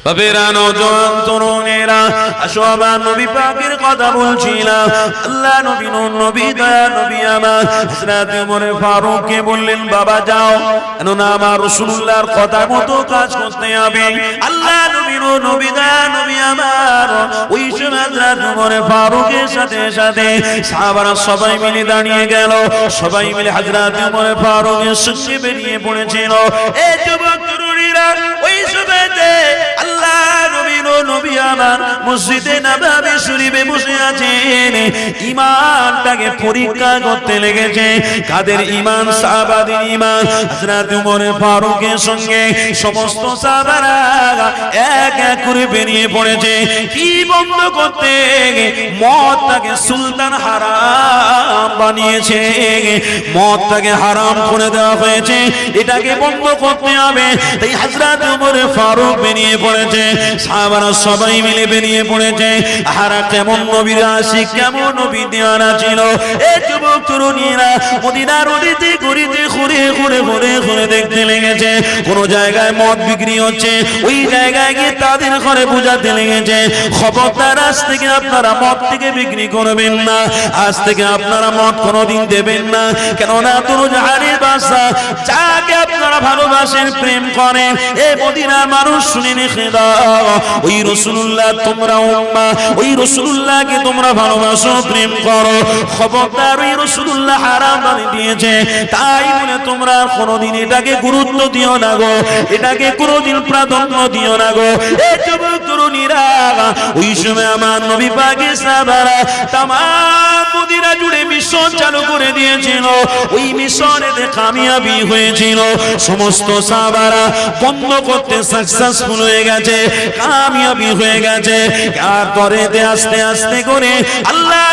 বাবেরা নওজোয়ান তরুণেরা আসো আবার নবী পাকের কথা বলছিলাম। আল্লাহ নবী নবী দয়া নবী আমার হযরত ওমর ফারুককে বললেন বাবা যাও, কেননা আমার রাসূলুল্লাহর কথা মতো কাজ করতে হবে। আল্লাহ নবী নবী দয়া নবী আমার ওই সময় হযরত ওমর ফারুকের সাথে সাথে সাহাবারা সবাই মিলে দাঁড়িয়ে গেল। সবাই মিলে হযরত ওমর ফারুকের সঙ্গে বেরিয়ে পড়েছিল। এই যুবক তরুণীরা ওই সময়তে আল্লাহ নবী আমার মসজিদে নববী শরীফে বসে আছেন। ঈমানটাকে পরীক্ষা করতে লেগেছে। কাদের ঈমান? সাহাবাদের ঈমান। হযরত ওমর ফারুকের সঙ্গে সমস্ত সাহাবারা এক এক করে বেরিয়ে পড়েছে। কি বন্ধ করতে? মদটাকে সুলতান হারাম বানিয়েছে, মদটাকে হারাম করে দেওয়া হয়েছে, এটাকে বন্ধ করতে হবে। তাই হযরত ওমর ফারুক বেরিয়ে পড়েছে, সাহাবারা সবাই মিলে বেরিয়ে পড়েছে। আহারা কেমন নবীর আশিক, কেমন নবী দিওয়ানা ছিল। এই যুবক তরুণীরা মদিনার অলিতে গলিতে ঘুরে ঘুরে ঘুরে ঘুরে দেখতে লেগেছে কোন জায়গায় মদ বিক্রি হচ্ছে। ওই জায়গায় গিয়ে তাদের ঘরে বোঝাতে লেগেছে খবরদার, আজ থেকে আপনারা মদ থেকে বিক্রি করবেন না, আজ থেকে আপনারা মদ কোনোদিন দেবেন না। কেননা দুজাহানের বাদশা যাকে আপনারা ভালোবাসেন, প্রেম করেন, এই মদিনার মানুষ শুনে রেখে দাও, ওই রাসূলুল্লাহ তোমরা উম্মাহ, ওই রাসূলুল্লাহকে তোমরা ভালোবাসো, প্রেম করো, খবরদার ওই রাসূলুল্লাহ হারাম বানিয়ে দিয়েছে। তাই বলে তোমরা কোনোদিন এটাকে গুরুত্ব দিও না গো, এটাকে কোনোদিন প্রাধান্য দিও না গো। এই যুবক তরুণীরা ওই সময় আমার নবী পাকের সাহাবারা তামাম মদিনা জুড়ে মিশন চালু করে দিয়েছিল। ওই মিশনেতে কামিয়াবি হয়েছিল। সমস্ত সাহাবারা বন্ধ করতে সাকসেসফুল হয়ে গেছে, কামিয়াবি হয়ে গেছে। আর তরেতে আস্তে আস্তে করে আল্লাহ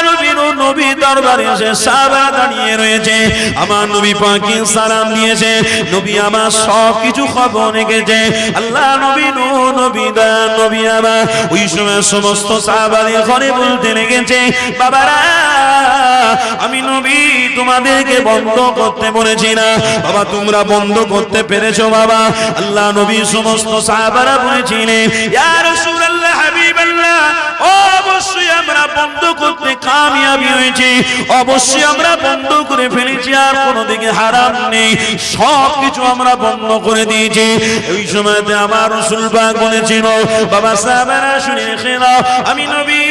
নবী দরবারে এসে সাহাবারা দাঁড়িয়ে রয়েছে। আমার নবী পাককে সালাম দিয়েছে, নবী আমার সব কিছু খবর রেখেছে। আল্লাহ নবী দয়াল নবী আমার ওই সময় সমস্ত সাহাবাদের ঘরে বলতে লেগেছে বাবারা, আমি নবী তোমাদেরকে বন্ধ করতে বলেছি না, বাবা তোমরা বন্ধ করতে পেরেছো বাবা। আল্লাহ নবী সমস্ত সাহাবারা বলেছিলেন ইয়া রাসূলুল্লাহ হাবিবাল্লাহ, অবশ্যই আমরা বন্ধ করতে কামিয়াবি হয়েছি, অবশ্যই আমরা বন্ধ করে ফেলেছি, আর কোনো দিকে হারাম নেই, সব কিছু আমরা বন্ধ করে দিয়েছি। ওই সময়তে আমার রাসূল পাক বলেছিল বাবা সাহাবারা শুনে রেখে নাও, আমি নবী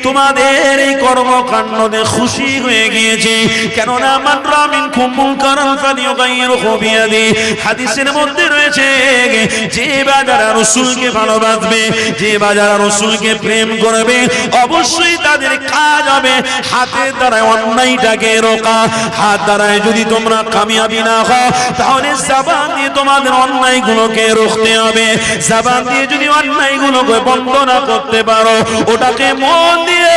তোমাদের এই কর্মকাণ্ডে খুশি হয়ে গিয়েছি। কেননা মান রাআ মিনকুম মুনকারান ফালিয়ুগাইয়িরহু বিয়াদিহি, হাদিসের মধ্যে রয়েছে যে বাজারা রাসূলকে ভালোবাসবে, যে বাজারা রাসূলকে প্রেম করবে, অবশ্যই তাদের কাজ হবে হাতের দ্বারা অন্যায়টাকে রোকা। হাত দ্বারায় যদি তোমরা কামিয়াবি না হও, তাহলে জবান দিয়ে তোমাদের অন্যায়গুলোকে রুখতে হবে। জবান দিয়ে যদি অন্যায়গুলোকে বন্ধ না করতে পারো, ওটাকে মন দিয়ে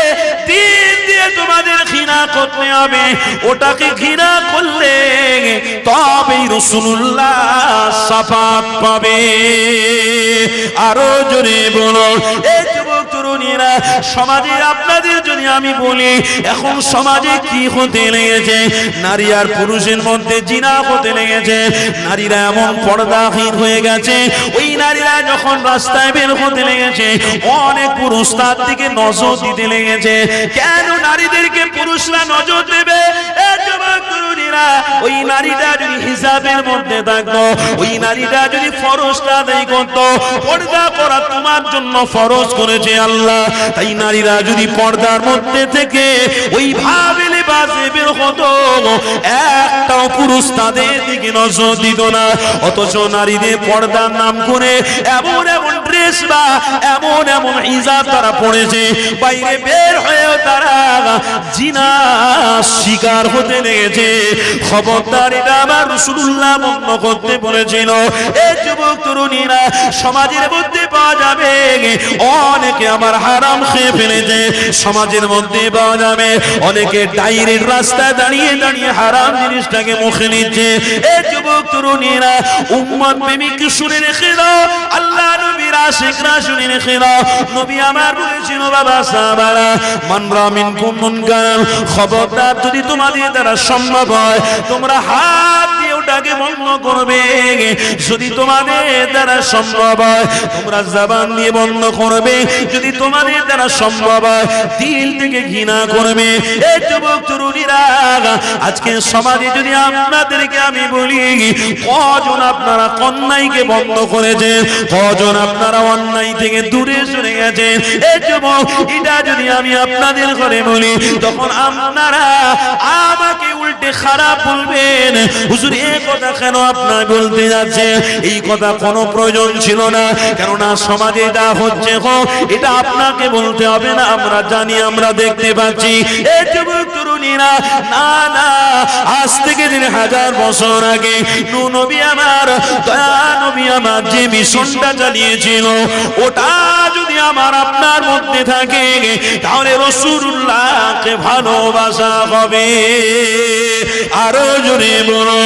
দিল দিয়ে তোমাদের ঘৃণা করতে হবে। ওটাকে ঘৃণা করলে তবেই রাসূলুল্লাহ শাফাত পাবে। আরো জোরে বলো। এই যুবক তরুণীরা সমাজে আপনাদের জন্য আমি বলি, এখন সমাজে কি হতে লেগেছে, নারী আর পুরুষের মধ্যে জিনা হতে লেগেছে। নারীরা এমন পর্দাহীন হয়ে গেছে, ওই নারীরা যখন রাস্তায় বের হতে লেগেছে অনেক পুরুষ তার দিকে নজর দিতে লেগেছে। কেন নারীদেরকে পুরুষরা নজর দেবে? ওই নারীটা যদি হিসাবের মধ্যে থাকতো, ওই নারীটা যদি ফরজটা আদায় করতো, পর্দা করা তোমার জন্য ফরজ করেছে আল্লাহ। তাই নারীরা যদি পর্দার মধ্যে থেকে ওইভাবে লেবাসে বের হতো, একটাও পুরুষ তাদের দিকে নজর দিত না। অথচ নারীদের পর্দার নাম করে এমন এমন ড্রেস বা এমন এমন হিজাব তারা পড়েছে, বাইরে বের হয়েও তারা জিনার শিকার হতে লেগেছে। খবরদার, এটা আমার রাসূলুল্লাহ বন্ধ করতে বলেছিল। এই যুবক তরুণীরা সমাজের মধ্যে পাওয়া যাবে অনেকে আমার হারাম খেয়ে ফেলেছে, সমাজের মধ্যে পাওয়া যাবে অনেকে ডাইরেক্ট রাস্তায় দাঁড়িয়ে দাঁড়িয়ে হারাম জিনিসটাকে মুখে নিচ্ছে। এই যুবক তরুণীরা উম্মত প্রেমিক শুনে রেখে দাও, আল্লাহ নবীর আশিকরা শুনে রেখে দাও। নবী আমার বলেছিল বাবা সাহাবারা, মান রাআ মিনকুম মুনকারান, খবরদার যদি তোমাদের দ্বারা সম্ভব হয় তোমরা হাত দিয়ে ওটা জবানটাকে বন্ধ করবে। যদি তোমাদের দ্বারা সম্ভব হয় তোমরা জবান দিয়ে বন্ধ করবে, যদি তোমাদের দ্বারা সম্ভব হয় দিল থেকে ঘৃণা করবে। এই যুবক তরুণীরা, আজকে সমাজে যদি আপনাদেরকে আমি বলি, কজন আপনারা অন্যায়কে বন্ধ করেছেন, কজন আপনারা অন্যায় থেকে দূরে সরে গেছেন? এই যুবক, এটা যদি আমি আপনাদের ঘরে বলি, তখন আপনারা আমাকে উল্টে খারাপ বলবেন। হুজুর, এই কথা কেন আপনার বলতে যাচ্ছে? এই কথা কোনো প্রয়োজন ছিল না, কেননা সমাজে যা হচ্ছে এটা আপনাকে বলতে হবে না, আমরা জানি, আমরা দেখতে পাচ্ছি। এই যুবক তরুণীরা, না না, আজ থেকে 1000 বছর আগে নূহ নবী আমার, দয়া নবী আমার যে মিশনটা চালিয়েছিল, ওটা যদি আমার আপনার মধ্যে থাকে তাহলে রাসূলুল্লাহকে ভালোবাসা হবে। আরো জোরে বলো,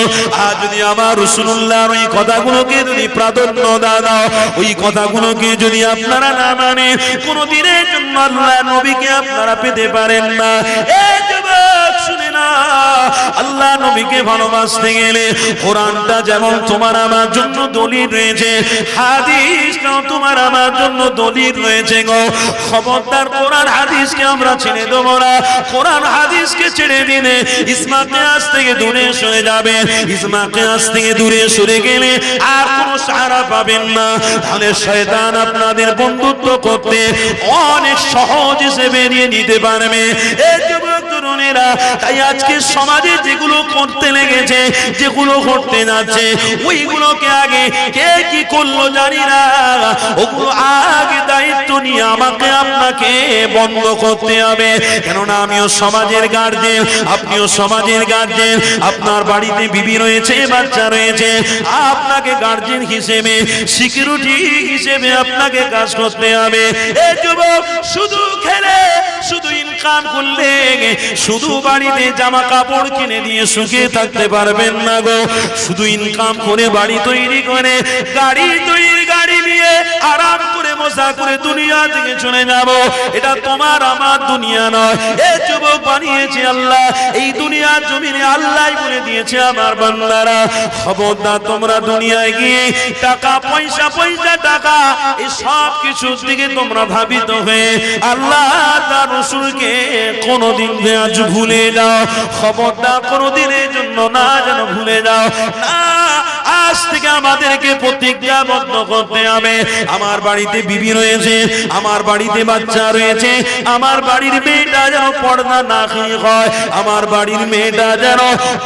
আর যদি আমার রাসূলুল্লাহর ওই কথাগুলোকে যদি প্রাধান্য দাও, ওই কথাগুলোকে যদি আপনারা না মানে, কোনদিনের জন্য আল্লাহ নবীকে আপনারা পেতে পারেন না। এই যুবক শুনে না, আল্লাহ নবীকে ভালোবাসতে গেলে কোরআনটা যেমন তোমার আমার জন্য দলিল রয়েছে, হাদিসটাও তোমার আমার জন্য দলিল রয়েছে গো। খবরদার কোরআন হাদিসকে আমরা ছেড়ে দেবো না। কোরআন হাদিসকে ছেড়ে দিলে ইসমাকে আজ থেকে দূরে সরে যাবে। ইসমাকে আজ থেকে দূরে সরে গেলে আর কোনো সাহারা পাবেন না। তাহলে শয়তান আপনাদের বন্ধুত্ব করতে অনেক সহজ হিসেবে নিয়ে নিতে পারবে। এই যুবক তরুণেরা, তাই আজকে সমাজে যেগুলো করতে লেগেছে, যেগুলো করতে যাচ্ছে, ওইগুলোকে আগে কে কি করলো জানি না, ওগুলো আগে দায়িত্ব নিয়ে আমাকে আপনাকে বন্ধ করতে হবে। কেননা আমিও সমাজের গার্জেন, আপনিও সমাজের গার্জেন। আপনার বাড়িতে বিবি রয়েছে, বাচ্চা রয়েছে, আপনাকে গার্জেন হিসেবে, সিকিউরিটি হিসেবে আপনাকে কাজ করতে হবে। এই যুবক, শুধু খেলে, শুধু ইনকাম করলে, শুধু বাড়িতে জামা কাপড় কিনে দিয়ে সুখে থাকতে পারবেন না গো। শুধু ইনকাম করে, বাড়ি তৈরি করে, গাড়ি তৈরি, গাড়ি নিয়ে আরাম করে মজা করে দুনিয়া থেকে চলে যাব, এটা তোমার আমার দুনিয়া নয়। এই যুবক বানিয়েছে আল্লাহ, এই দুনিয়ার জমিনে আল্লাহই বলে দিয়েছে, আমার বান্দারা খবরদার তোমরা দুনিয়ায় গিয়ে টাকা পয়সা, পয়সা টাকা, এই সব কিছুর দিকে তোমরা ধাবিত হয়ে আল্লাহ তার রাসূলকে কোনদিন আজ ভুলে যাও। খবরদার কোনদিনের জন্য না যেন ভুলে যাও না। আজ থেকে আমাদেরকে প্রতিজ্ঞাবদ্ধ করতে হবে, আমার বাড়িতে বিবি রয়েছে, আমার বাড়িতে বাচ্চা রয়েছে, আমার বাড়ির মেয়েটা যেন পর্দা না খেয়ে হয়, আমার বাড়ির মেয়েটা যেন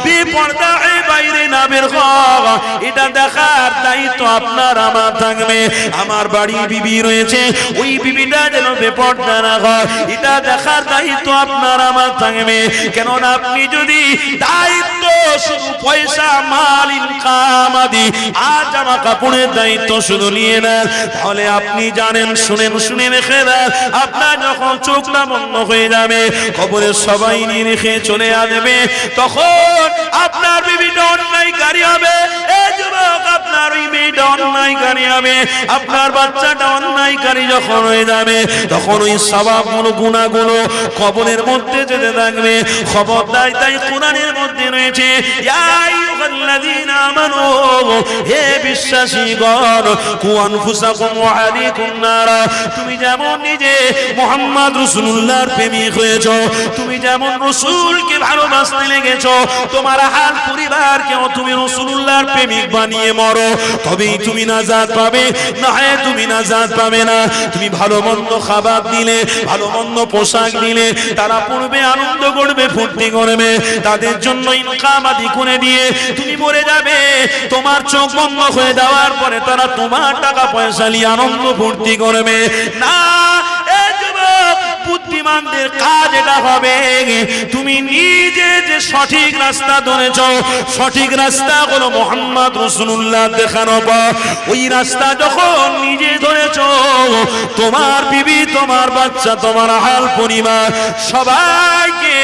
বেপর্দা হয়ে বাইরে না বের হয়, এটা দেখার দায়িত্ব আপনার আমার থাকবে। আমার বাড়ির বিবি রয়েছে, ওই বিবিটা যেন বেপর্দা না হয়, এটা দেখার দায়িত্ব আপনার আমার থাকবে। কেননা আপনি যদি দায়িত্ব শুধু পয়সা, মাল, ইনকাম আদি আর জামা কাপড়ের দায়িত্ব শুধু নিয়ে নেন, তাহলে আপনি জানেন, শুনেন, শুনে রেখে দেন, আপনার যখন চোখটা বন্ধ হয়ে যাবে, কবরে সবাই নিয়ে রেখে চলে আসবে, তখন আপনার বিবিটা অন্যায়কারী হবে। এই যুবক, আপনার ওই মেয়েটা অন্যায়কারী হবে, আপনার বাচ্চাটা অন্যায়কারী যখন হয়ে যাবে, তখন ওই সওয়াবগুলো, গুনাহগুলো কবরের মধ্যে যেতে থাকবে। খবরদার, তাই কোরআনের মধ্যে রয়েছে, ইয়া আইয়ুহাল্লাযীনা আমানু, হে বিশ্বাসীগণ, কু আনফুসাকুম ওয়া আহলিকুম নারা, তুমি যেমন নিজে মুহাম্মদ রাসূলুল্লাহর প্রেমিক হয়েছো, তুমি যেমন রাসূলকে ভালোবাসতে লেগেছো, তোমার আহল পরিবারকেও তুমি রাসূলুল্লাহর প্রেমিক বানিয়ে মরো, তবেই তুমি নাজাত পাবে, না হয় তুমি নাজাত পাবে না। তুমি ভালো মন্দ খাবার দিলে, ভালো মন্দ পোশাক দিলে, তারা পড়বে, আনন্দ করবে, ফুর্তি করবে, তাদের জন্য ইনকাম আদি করে দিয়ে তুমি মরে যাবে। তোমার চোখ বন্ধ হয়ে যাওয়ার পরে তারা তোমার টাকা পয়সা নিয়ে আনন্দ ফুর্তি করবে না। বুদ্ধিমানদের কাজ এটা হবে, তুমি নিজে যে সঠিক রাস্তা ধরেছ, সঠিক রাস্তা হলো মুহাম্মদ রাসূলুল্লাহ দেখানো পথ, ওই রাস্তা যখন নিজে ধরেছ, তোমার বিবি, তোমার বাচ্চা, তোমার আহল পরিবার সবাইকে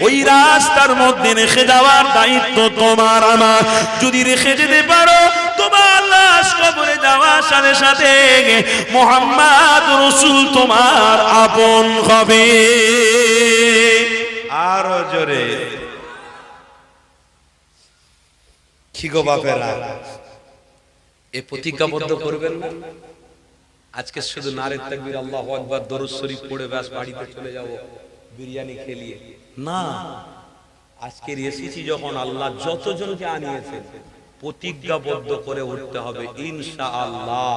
ওই রাস্তার মধ্যে রেখে যাওয়ার দায়িত্ব তোমার আমার। যদি রেখে যেতে পারো, তোমার লাশ কবরে যাওয়ার সাথে সাথে মুহাম্মদ রাসূল তোমার আপন হবে। আরো জোরে, কি গো বাপেরা, এ প্রতিজ্ঞাবদ্ধ করবেন না? আজকে শুধু নারের তাকবীর, আল্লাহু আকবার, দরুদ শরীফ পড়ে ব্যাস বাড়িতে চলে যাব বিরিয়ানি খেলিয়ে না। আজকের এসেছি যখন আল্লাহ যতজনকে আনিয়েছেন প্রতিজ্ঞাবদ্ধ করে উঠতে হবে ইনশাআল্লাহ।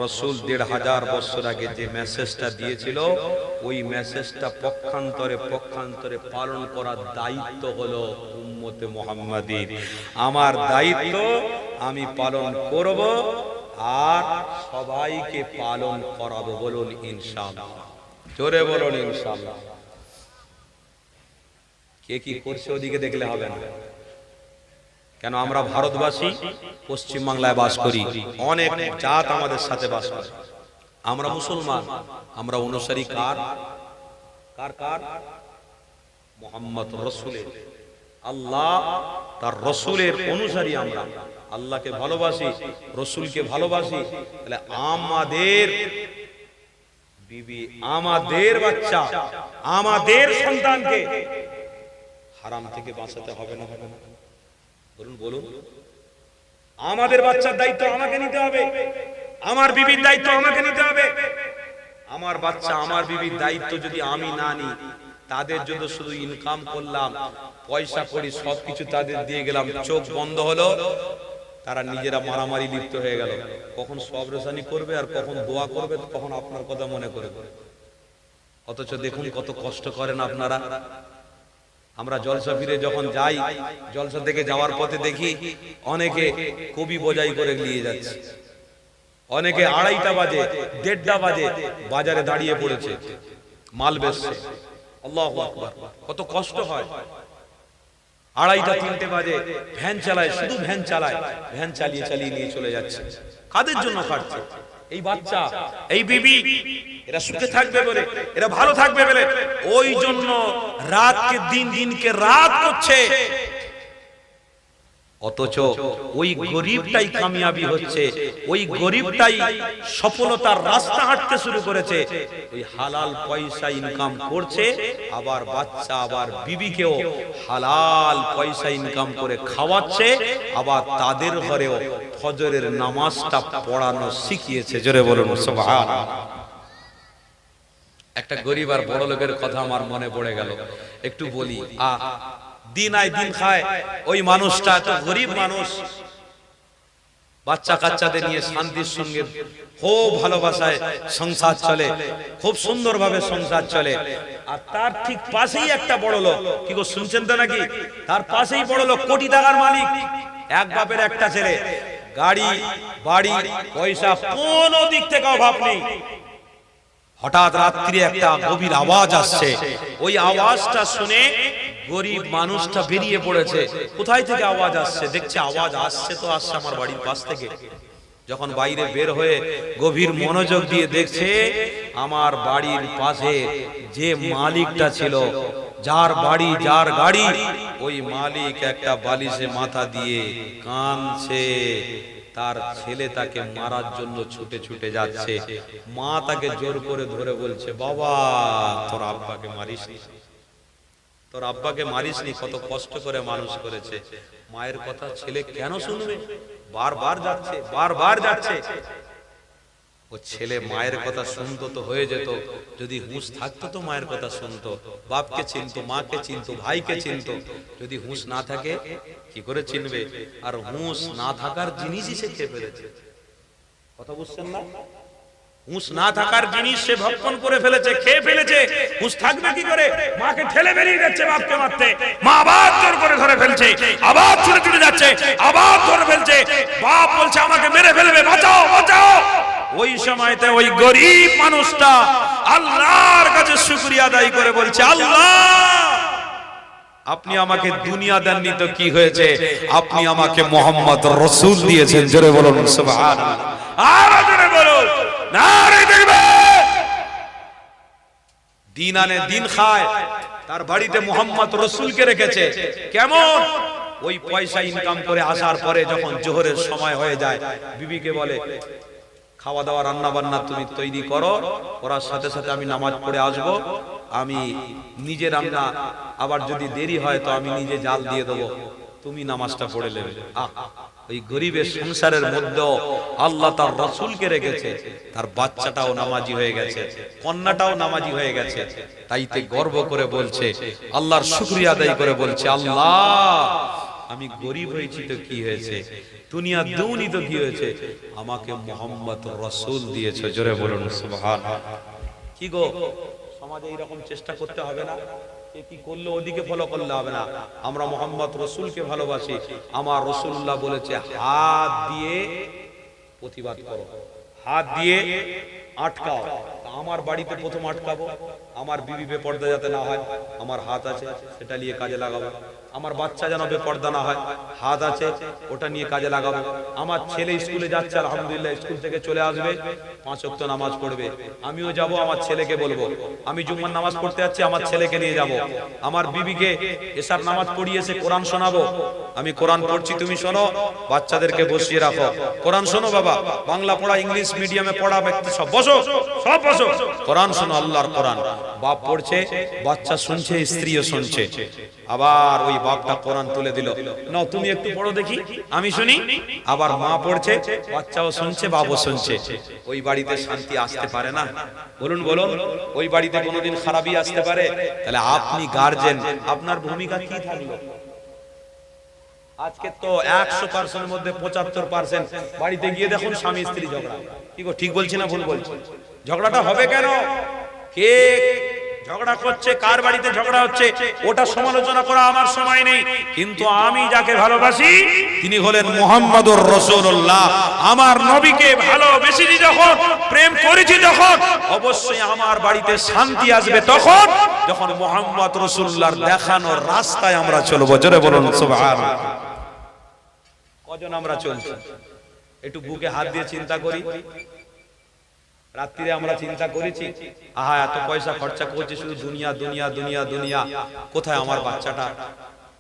রাসূল ১৫০০ বছর আগে যে মেসেজটা দিয়েছিল ওই মেসেজটা পক্ষান্তরে পালন করার দায়িত্ব হলো উম্মতে মুহাম্মাদীর। আমার দায়িত্ব আমি পালন করব আর সবাইকে পালন করাবো। বলুন ইনশাআল্লাহ, জোরে বলুন ইনশাআল্লাহ। কে কি করছে ওদিকে দেখলে হবে না, কেন আমরা ভারতবাসী পশ্চিম বাংলায় বাস করি, অনেক জাত আমাদের সাথে বাস করে। আমরা মুসলমান, আমরা অনুসারী কার? মুহাম্মদ রাসূলের। আল্লাহ তার রাসূলের অনুসারী আমরা। আল্লাহকে ভালোবাসি, রাসূলকে ভালোবাসি। তাহলে আমাদের বিবি, আমাদের বাচ্চা, আমাদের সন্তানকে হারাম থেকে বাঁচাতে হবে না? বলুন বলুন। আমাদের বাচ্চার দায়িত্ব আমাকে নিতে হবে, আমার বিবির দায়িত্ব আমাকে নিতে হবে। আমার বাচ্চা, আমার বিবির দায়িত্ব যদি আমি না নিই, তাদের জন্য শুধু ইনকাম করলাম, পয়সা করি, সবকিছু তাদের দিয়ে গেলাম, চোখ বন্ধ হলো, তারা নিজেরা মারামারি লিপ্ত হয়ে গেল। কখন সবরেশানি করবে আর কখন দোয়া করবে, কখন আপনার কথা মনে করবে। অথচ দেখুন কত কষ্ট করেন আপনারা। আমরা জলসা ফিরে যখন যাই, জলসা থেকে যাওয়ার পথে দেখি অনেকে কবি বোঝাই করে নিয়ে যাচ্ছে, অনেকে ২:৩০ বাজে ১:৩০ বাজে বাজারে দাঁড়িয়ে পড়েছে, মাল বেচছে। আল্লাহু আকবার, কত কষ্ট হয়। ২:৩০ বাজে ভ্যান চালায়, শুধু ভ্যান চালায়, ভ্যান চালিয়ে চালিয়ে নিয়ে চলে যাচ্ছে। কাদের জন্য খাটছে? এই বাচ্চা, এই বিবি, এরা সুখে থাকবে বলে, এরা ভালো থাকবে বলে। ওই জন্য রাতকে দিন, দিনকে রাত করছে। অথচ ওই গরিবটাই কামিয়াবি হচ্ছে, ওই গরিবটাই সফলতার রাস্তা হাঁটতে শুরু করেছে। ওই হালাল পয়সা ইনকাম করছে, আবার বাচ্চা, আবার বিবিকেও হালাল পয়সা ইনকাম করে খাওয়াচ্ছে, আবার তাদের ঘরেও ফজরের নামাজটা পড়ানো শিখিয়েছে। জোরে বলুন সুবহানাল্লাহ। একটা গরিব আর বড় লোকের কথা আমার মনে পড়ে গেল, একটু বলি। দিন আয় দিন খায় ওই মানুষটা, এত গরিব মানুষ, বাচ্চা কাচ্চাদের নিয়ে শান্তির সঙ্গে খুব ভালোবাসায় সংসার চলে, খুব সুন্দরভাবে সংসার চলে। আর তার ঠিক পাশেই একটা বড় লোক, কি গো শুনছেন তো নাকি? তার পাশেই বড় লোক, কোটি টাকার মালিক, এক বাপের একটা ছেলে, গাড়ি বাড়ি পয়সা কোনো দিক থেকে অভাব নেই। হঠাৎ রাত্রি একটা গভীর আওয়াজ আসছে, ওই আওয়াজটা শুনে গরিব মানুষটা বেরিয়ে পড়েছে। কোথায় থেকে আওয়াজ আসছে? দেখছে আওয়াজ আসছে তো আসছে আমার বাড়ির পাশ থেকে। যখন বাইরে বের হয়ে গভীর মনোযোগ দিয়ে দেখছে, আমার বাড়ির পাশে যে মালিকটা ছিল, যার বাড়ি যার গাড়ি, ওই মালিক একটা বালিশে মাথা দিয়ে কাঁদছে। তার ছেলে তাকে মারার জন্য ছুটে ছুটে যাচ্ছে। মা তাকে জোর করে ধরে বলছে, বাবা তোর আব্বাকে মারিসনি, তোর আব্বাকে মারিসনি, কত কষ্ট করে মানুষ করেছে। মায়ের কথা ছেলে কেন শুনবে? বারবার যাচ্ছে, বারবার যাচ্ছে। ও ছেলে মায়ের কথা শুনতো তো হয়ে যেত, যদি হুঁশ থাকতো তো মায়ের কথা শুনতো, বাপকে চিনতো, মাকে চিনতো, ভাইকে চিনতো। যদি হুঁশ না থাকে কি করে চিনবে? আর হুঁশ না থাকার জিনিসই সে খেয়ে ফেলেছে। কথা বুঝছেন না? হুঁশ না থাকার জিনিস সে ভক্ষণ করে ফেলেছে, খেয়ে ফেলেছে। হুঁশ থাকবে কি করে? মাকে ঠেলে বেরিয়ে যাচ্ছে বাপকে মারতে, মা আবার জোর করে ধরে ফেলছে, আবার ছুটে ছুটে যাচ্ছে, আবার ধরে ফেলছে। বাপ বলছে আমাকে মেরে ফেলবে, বাঁচাও বাঁচাও। ওই সময়তে ওই গরিব মানুষটা আল্লাহর কাছে শুকরিয়া আদায় করে বলছে, আল্লাহ আপনি আমাকে দুনিয়া দেননি তো কি হয়েছে, আপনি আমাকে মুহাম্মদ রাসূল দিয়েছেন। জোরে বলুন সুবহানাল্লাহ, আরো জোরে বলুন নারে তাকবীর। দিন আনে দিন খায়, তার বাড়িতে মুহাম্মদ রাসূলকে রেখেছে। কেমন? ওই পয়সা ইনকাম করে আসার পরে যখন জোহরের সময় হয়ে যায়, বিবিকে বলে খাওয়া দাওয়া রান্না বান্না তুমি তৈরি করো, করার সাথে সাথে আমি নামাজ পড়ে আসব, আমি নিজে রান্না, আবার যদি দেরি হয় তো আমি নিজে জাল দিয়ে দেবো। তুমি নামাজটা পড়ে নেবে। ওই গরিবের সংসারের মধ্যে আল্লাহ তার রাসূলকে রেখেছে, তার বাচ্চাটাও নামাজি হয়ে গেছে, কন্যাটাও নামাজি হয়ে গেছে। তাইতে গর্ব করে বলছে, আল্লাহর শুকরিয়া আদায় করে বলছে, আল্লাহ আমি গরিব হয়েছি তো কি হয়েছে, দুনিয়া দুনি তো কি হয়েছে, আমাকে মুহাম্মদ রাসূল দিয়েছে। জোরে বলুন সুবহানাল্লাহ। কি গো, সমাজে এরকম চেষ্টা করতে হবে না? কি করলে ওদিকে ফলো করলে হবে না। আমরা মুহাম্মদ রাসূলকে ভালোবাসি। আমার রাসূলুল্লাহ বলেছে, হাত দিয়ে প্রতিবাদ করো, হাত দিয়ে আটকাও। আমার বাড়িতে প্রথম আটকাবো, আমার বিবি বেপর্দা যাতে না হয়, আমার হাত আছে সেটা নিয়ে কাজে লাগাবো। আমার বাচ্চা যেন বেপর্দা না হয়, হাত আছে ওটা নিয়ে কাজে লাগাবো। আমার ছেলে স্কুলে যাচ্ছে, আলহামদুলিল্লাহ স্কুল থেকে চলে আসবে, 5 ওয়াক্ত নামাজ পড়বে, আমিও যাব, আমার ছেলেকে বলবো। আমি জুম্মার নামাজ পড়তে যাচ্ছি, আমার ছেলেকে নিয়ে যাব। আমার বিবিকে এশার নামাজ পড়িয়েছে, কোরআন শোনাবো। আমি কোরআন পড়ছি, তুমি শোনো, বাচ্চাদেরকে বসিয়ে রাখো, কোরআন শোনো বাবা, বাংলা পড়া, ইংলিশ মিডিয়ামে পড়া ব্যক্তি সব বসো, সব বসো, কোরআন শোনো, আল্লাহর কোরআন। বাপ পড়ছে, বাচ্চা শুনছে, স্ত্রীও শুনছে। আবার ওই বাপটা কোরআন তুলে দিল, নাও তুমি একটু পড়ো দেখি, আমি শুনি। আবার মা পড়ছে, বাচ্চাও শুনছে, বাবও শুনছে। ওই বাড়িতে শান্তি আসতে পারে না? বলুন বলুন, ওই বাড়িতে কোনোদিন খারাপই আসতে পারে? তাহলে আপনি গার্জেন, আপনার ভূমিকা কি থাকলো? আজকে তো 100% মধ্যে 75% বাড়িতে গিয়ে দেখুন স্বামী স্ত্রী ঝগড়া। কি গো, ঠিক বলছি না ভুল বলছি? ঝগড়াটা হবে কেন? কে ঝগড়া করছে, কার বাড়িতে ঝগড়া হচ্ছে, ওটা সমালোচনা করা আমার সময় নেই। কিন্তু আমি যাকে ভালোবাসি তিনি হলেন মুহাম্মদুর রাসূলুল্লাহ। আমার নবীকে ভালোবেসেছি যখন, প্রেম করেছি যখন, অবশ্যই আমার বাড়িতে শান্তি আসবে তখন যখন মুহাম্মদ রাসূলুল্লাহর দেখানো রাস্তায় আমরা চলবো। জোরে বলুন সুবহানাল্লাহ। কজন আমরা চলছি? একটু বুকে হাত দিয়ে চিন্তা করি। রাত্রিরে আমরা চিন্তা করেছি, আহা এত পয়সা খরচা করছি শুধু দুনিয়া দুনিয়া দুনিয়া দুনিয়া, কোথায় আমার বাচ্চাটা,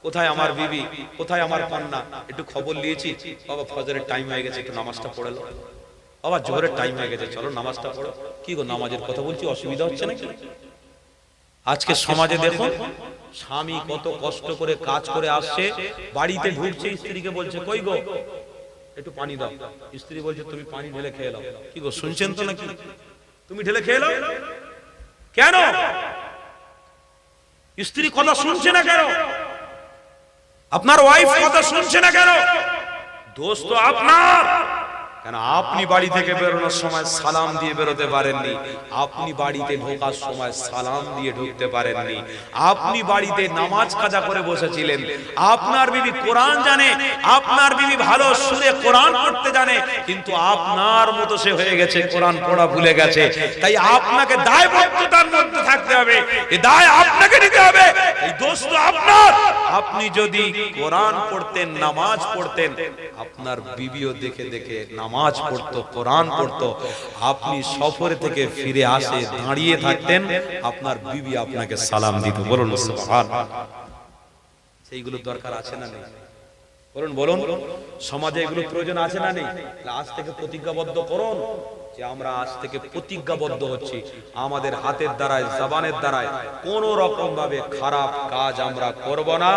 কোথায় আমার বিবি, কোথায় আমার কন্যা? একটু খবর নিয়েছি, বাবা ফজরের টাইম হয়ে গেছে, একটু নামাজটা পড়ে লো। বাবা জোহরের টাইম হয়ে গেছে, চলো নামাজটা পড়ো। কি গো, নামাজের কথা বলছি, অসুবিধা হচ্ছে নাকি? আজকে সমাজে দেখুন, স্বামী কত কষ্ট করে কাজ করে আসছে, বাড়িতে ঢুকছে, স্ত্রীকে বলছে, কই গো একটু পানি দাও। স্ত্রী বলছে, তুমি পানি ঢেলে খেয়ে নাও। কি গো, শুনছেন তো নাকি? তুমি ঢেলে খেয়ে নাও কেন? স্ত্রী কথা শুনছে না কেন? আপনার ওয়াইফ কথা শুনছে না কেন? দোষ তো আপনার। কেন আপনি বাড়ি থেকে বেরোনোর সময় সালাম দিয়ে বেরোতে পারেননি, আপনি বাড়িতে ঢোকার সময় সালাম দিয়ে ঢুকতে পারেননি, আপনি বাড়িতে নামাজ কাজা করে বসেছিলেন, আপনার বিবি কোরআন জানে, আপনার বিবি ভালো সুরে কোরআন পড়তে জানে, কিন্তু আপনার মতো সে হয়ে গেছে, কোরআন পড়া ভুলে গেছে। তাই আপনাকে দায়বদ্ধতার মধ্যে থাকতে হবে, এই দায় আপনাকে নিতে হবে, এই দোষ তো আপনার। আপনি যদি কোরআন পড়তেন, নামাজ পড়তেন, আপনার বিবিও দেখে দেখে নামাজ পড়তো, কোরআন পড়তো, আপনি সফরে থেকে ফিরে আসে দাঁড়িয়ে থাকতেন, আপনার বিবি আপনাকে সালাম দিত। বলুন সুবহানাল্লাহ। সেইগুলো দরকার আছে না নেই? বলুন বলুন, সমাজে এগুলো প্রয়োজন আছে না নেই? আজ থেকে প্রতিজ্ঞাবদ্ধ করুন যে আমরা আজ থেকে প্রতিজ্ঞাবদ্ধ হচ্ছি, আমাদের হাতের দ্বারায়, জবানের দ্বারায় কোন রকম ভাবে খারাপ কাজ আমরা করব না,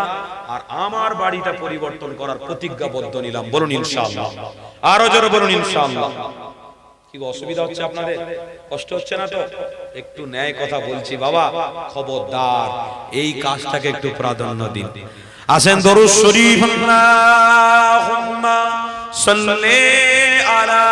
আর আমার বাড়িটা পরিবর্তন করার প্রতিজ্ঞাবদ্ধ নিলাম। বলুন ইনশাআল্লাহ। আরো জোরে বলুন ইনশাআল্লাহ। কি অসুবিধা হচ্ছে আপনাদের? কষ্ট হচ্ছে না তো? একটু ন্যায় কথা বলছি বাবা, খবরদার এই কাজটাকে একটু প্রাধান্য দিন। আসেন দরুদ শরীফ, আল্লাহুম্মা সাল্লি আলা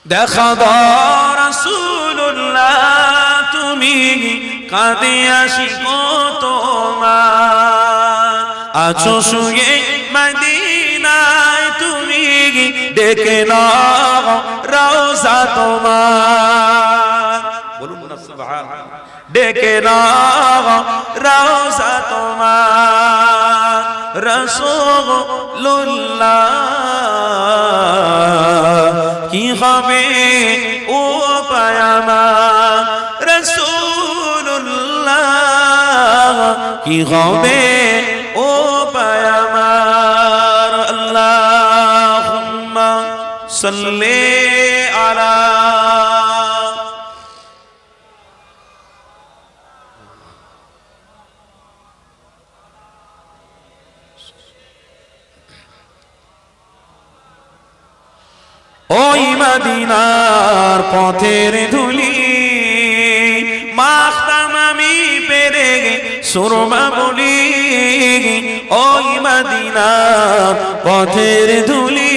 দেখা দাও রাসূলুল্লাহ, তুমি কাঁদিয়াছি তোমার, আছো শুয়ে মদিনায়, তুমি ডেকে নাও রওজা তোমার। বলুন না সুবহানাল্লাহ। ডেকে নাও রওজা তোমার, রাসূলুল্লাহ কি হবে ও পায়ামা, রাসূলুল্লাহ কি হবে ও পায়ামার। আল্লাহ সাল্লি আলা ওই মদিনার পথের ধুলি মাখতাম আমি পেরে সুরমা বলি ওই মদিনার পথের ধুলি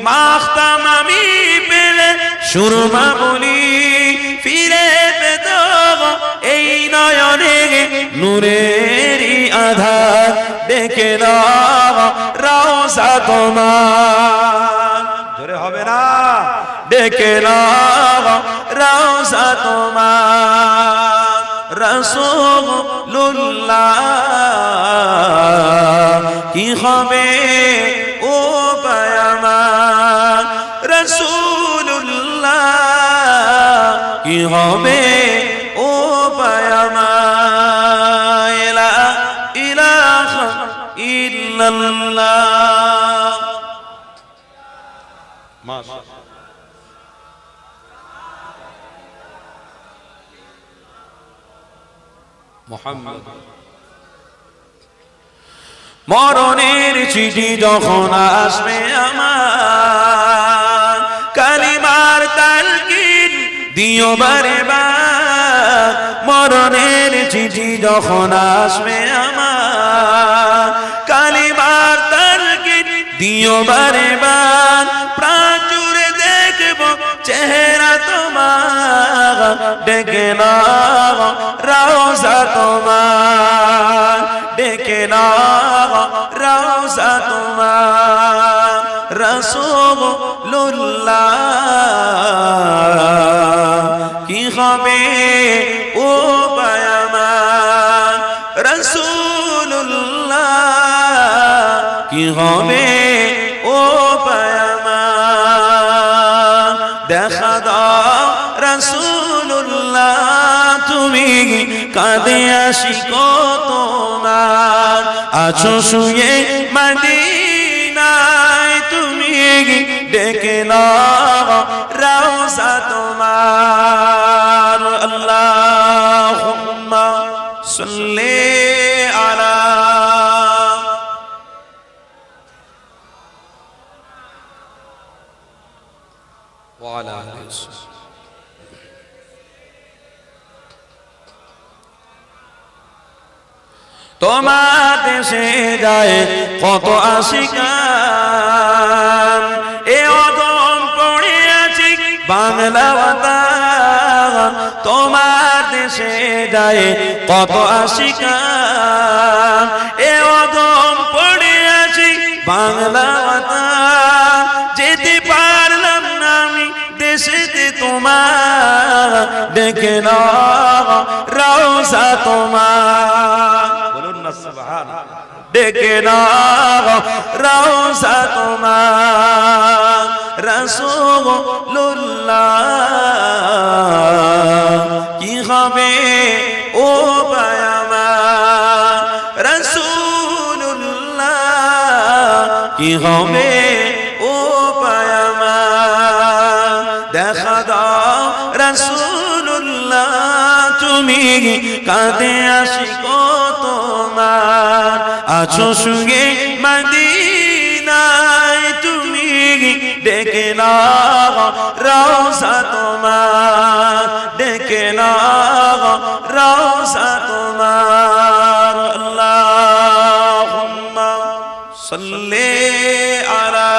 মাখতাম আমি পেরে সুরমা বলি ফিরে পেত এই নয়নে নূরেরই আধার দেখে না রওজা তোমার জোরে হবে না ডেকে নাও রওজা তোমার রাসূলুল্লাহ কি হবে ও পায়ামার রাসূলুল্লাহ কি হবে ও পায়ামার লা ইলাহা ইল্লাল্লাহ মুহাম্মদ মরণের চিঠি যখন আসবে আমার কালিমার তালকিন দিও বারে বার মরণের চিঠি যখন আসবে আমার কালিমার তালকিন দিও বারে বার প্রাণ জুড়ে দেখব চেহারা তোমার ডেকে নাও রওজা তোমার ডেকে নাও রওজা তোমার রাসূলুল্লাহ কি হবে ও পায়ামার রাসূলুল্লাহ কি হবে ও পায়ামার দেখা দাও রাসূলুল্লাহ তুমি কাঁদে আশিক তোমার আছো শুয়ে মদিনায় তুমি ডেকে নাও রওজা তোমার আল্লাহুম্মা সাল্লি আলা ওয়া আলা আলিহি তোমার দেশে যায় কত আশিকান এ অদম পড়ে আছে বাংলা বাতান তোমার দেশে যায় কত আশিকান এ অদম পড়ে আছে বাংলা বাতান যেতে পারলাম না আমি দেশেতে তোমার ডেকে নাও রওজা তোমার ডেকে নাও রওজা তোমার রাসূলুল্লাহ কি হবে ও পায়ামার রাসূলুল্লাহ কি হবে ও পায়ামার দেখা দাও রাসূলুল্লাহ তুমি কাঁদে আশিক তোমার আছো শুয়ে মদিনায় তুমি ডেকে নাও রওজা তোমার ডেকে নাও রওজা তোমার আল্লাহুম্মা সাল্লি আলা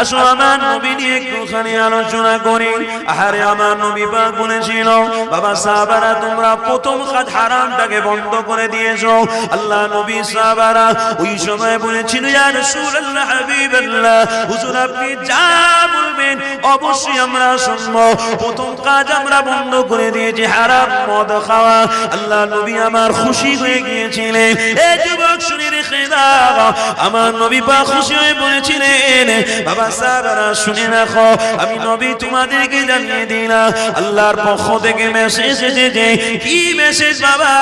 আসো আমার নবী নিয়ে একটুখানি আলোচনা করি আরে আমার নবী পাক বলেছিল বাবা সাহাবারা তোমরা প্রথম খাত হারামটাকে বন্ধ করে দিয়েছো আল্লাহ নবী সাহাবারা ওই সময় বলেছিল ইয়া রাসূলুল্লাহ হাবিবাল্লাহ হুজুর আপনি যা বলবেন শুনবেন, অবশ্যই আমরা শুনবো। প্রথম কাজ আমরা বন্ধ করে দিয়েছি হারাম মদ খাওয়া। আল্লাহ নবী আমার খুশি হয়ে গিয়েছিলেন। এই যুবক শুনে রেখে দাও, আমার নবী পাক খুশি হয়ে বলেছিলেন, বাবা সাহাবারা শুনে রাখো, আমি নবী তোমাদেরকে জানিয়ে দিলাম আল্লাহর পক্ষ থেকে মেসেজ এসেছে। কি মেসেজ বাবা?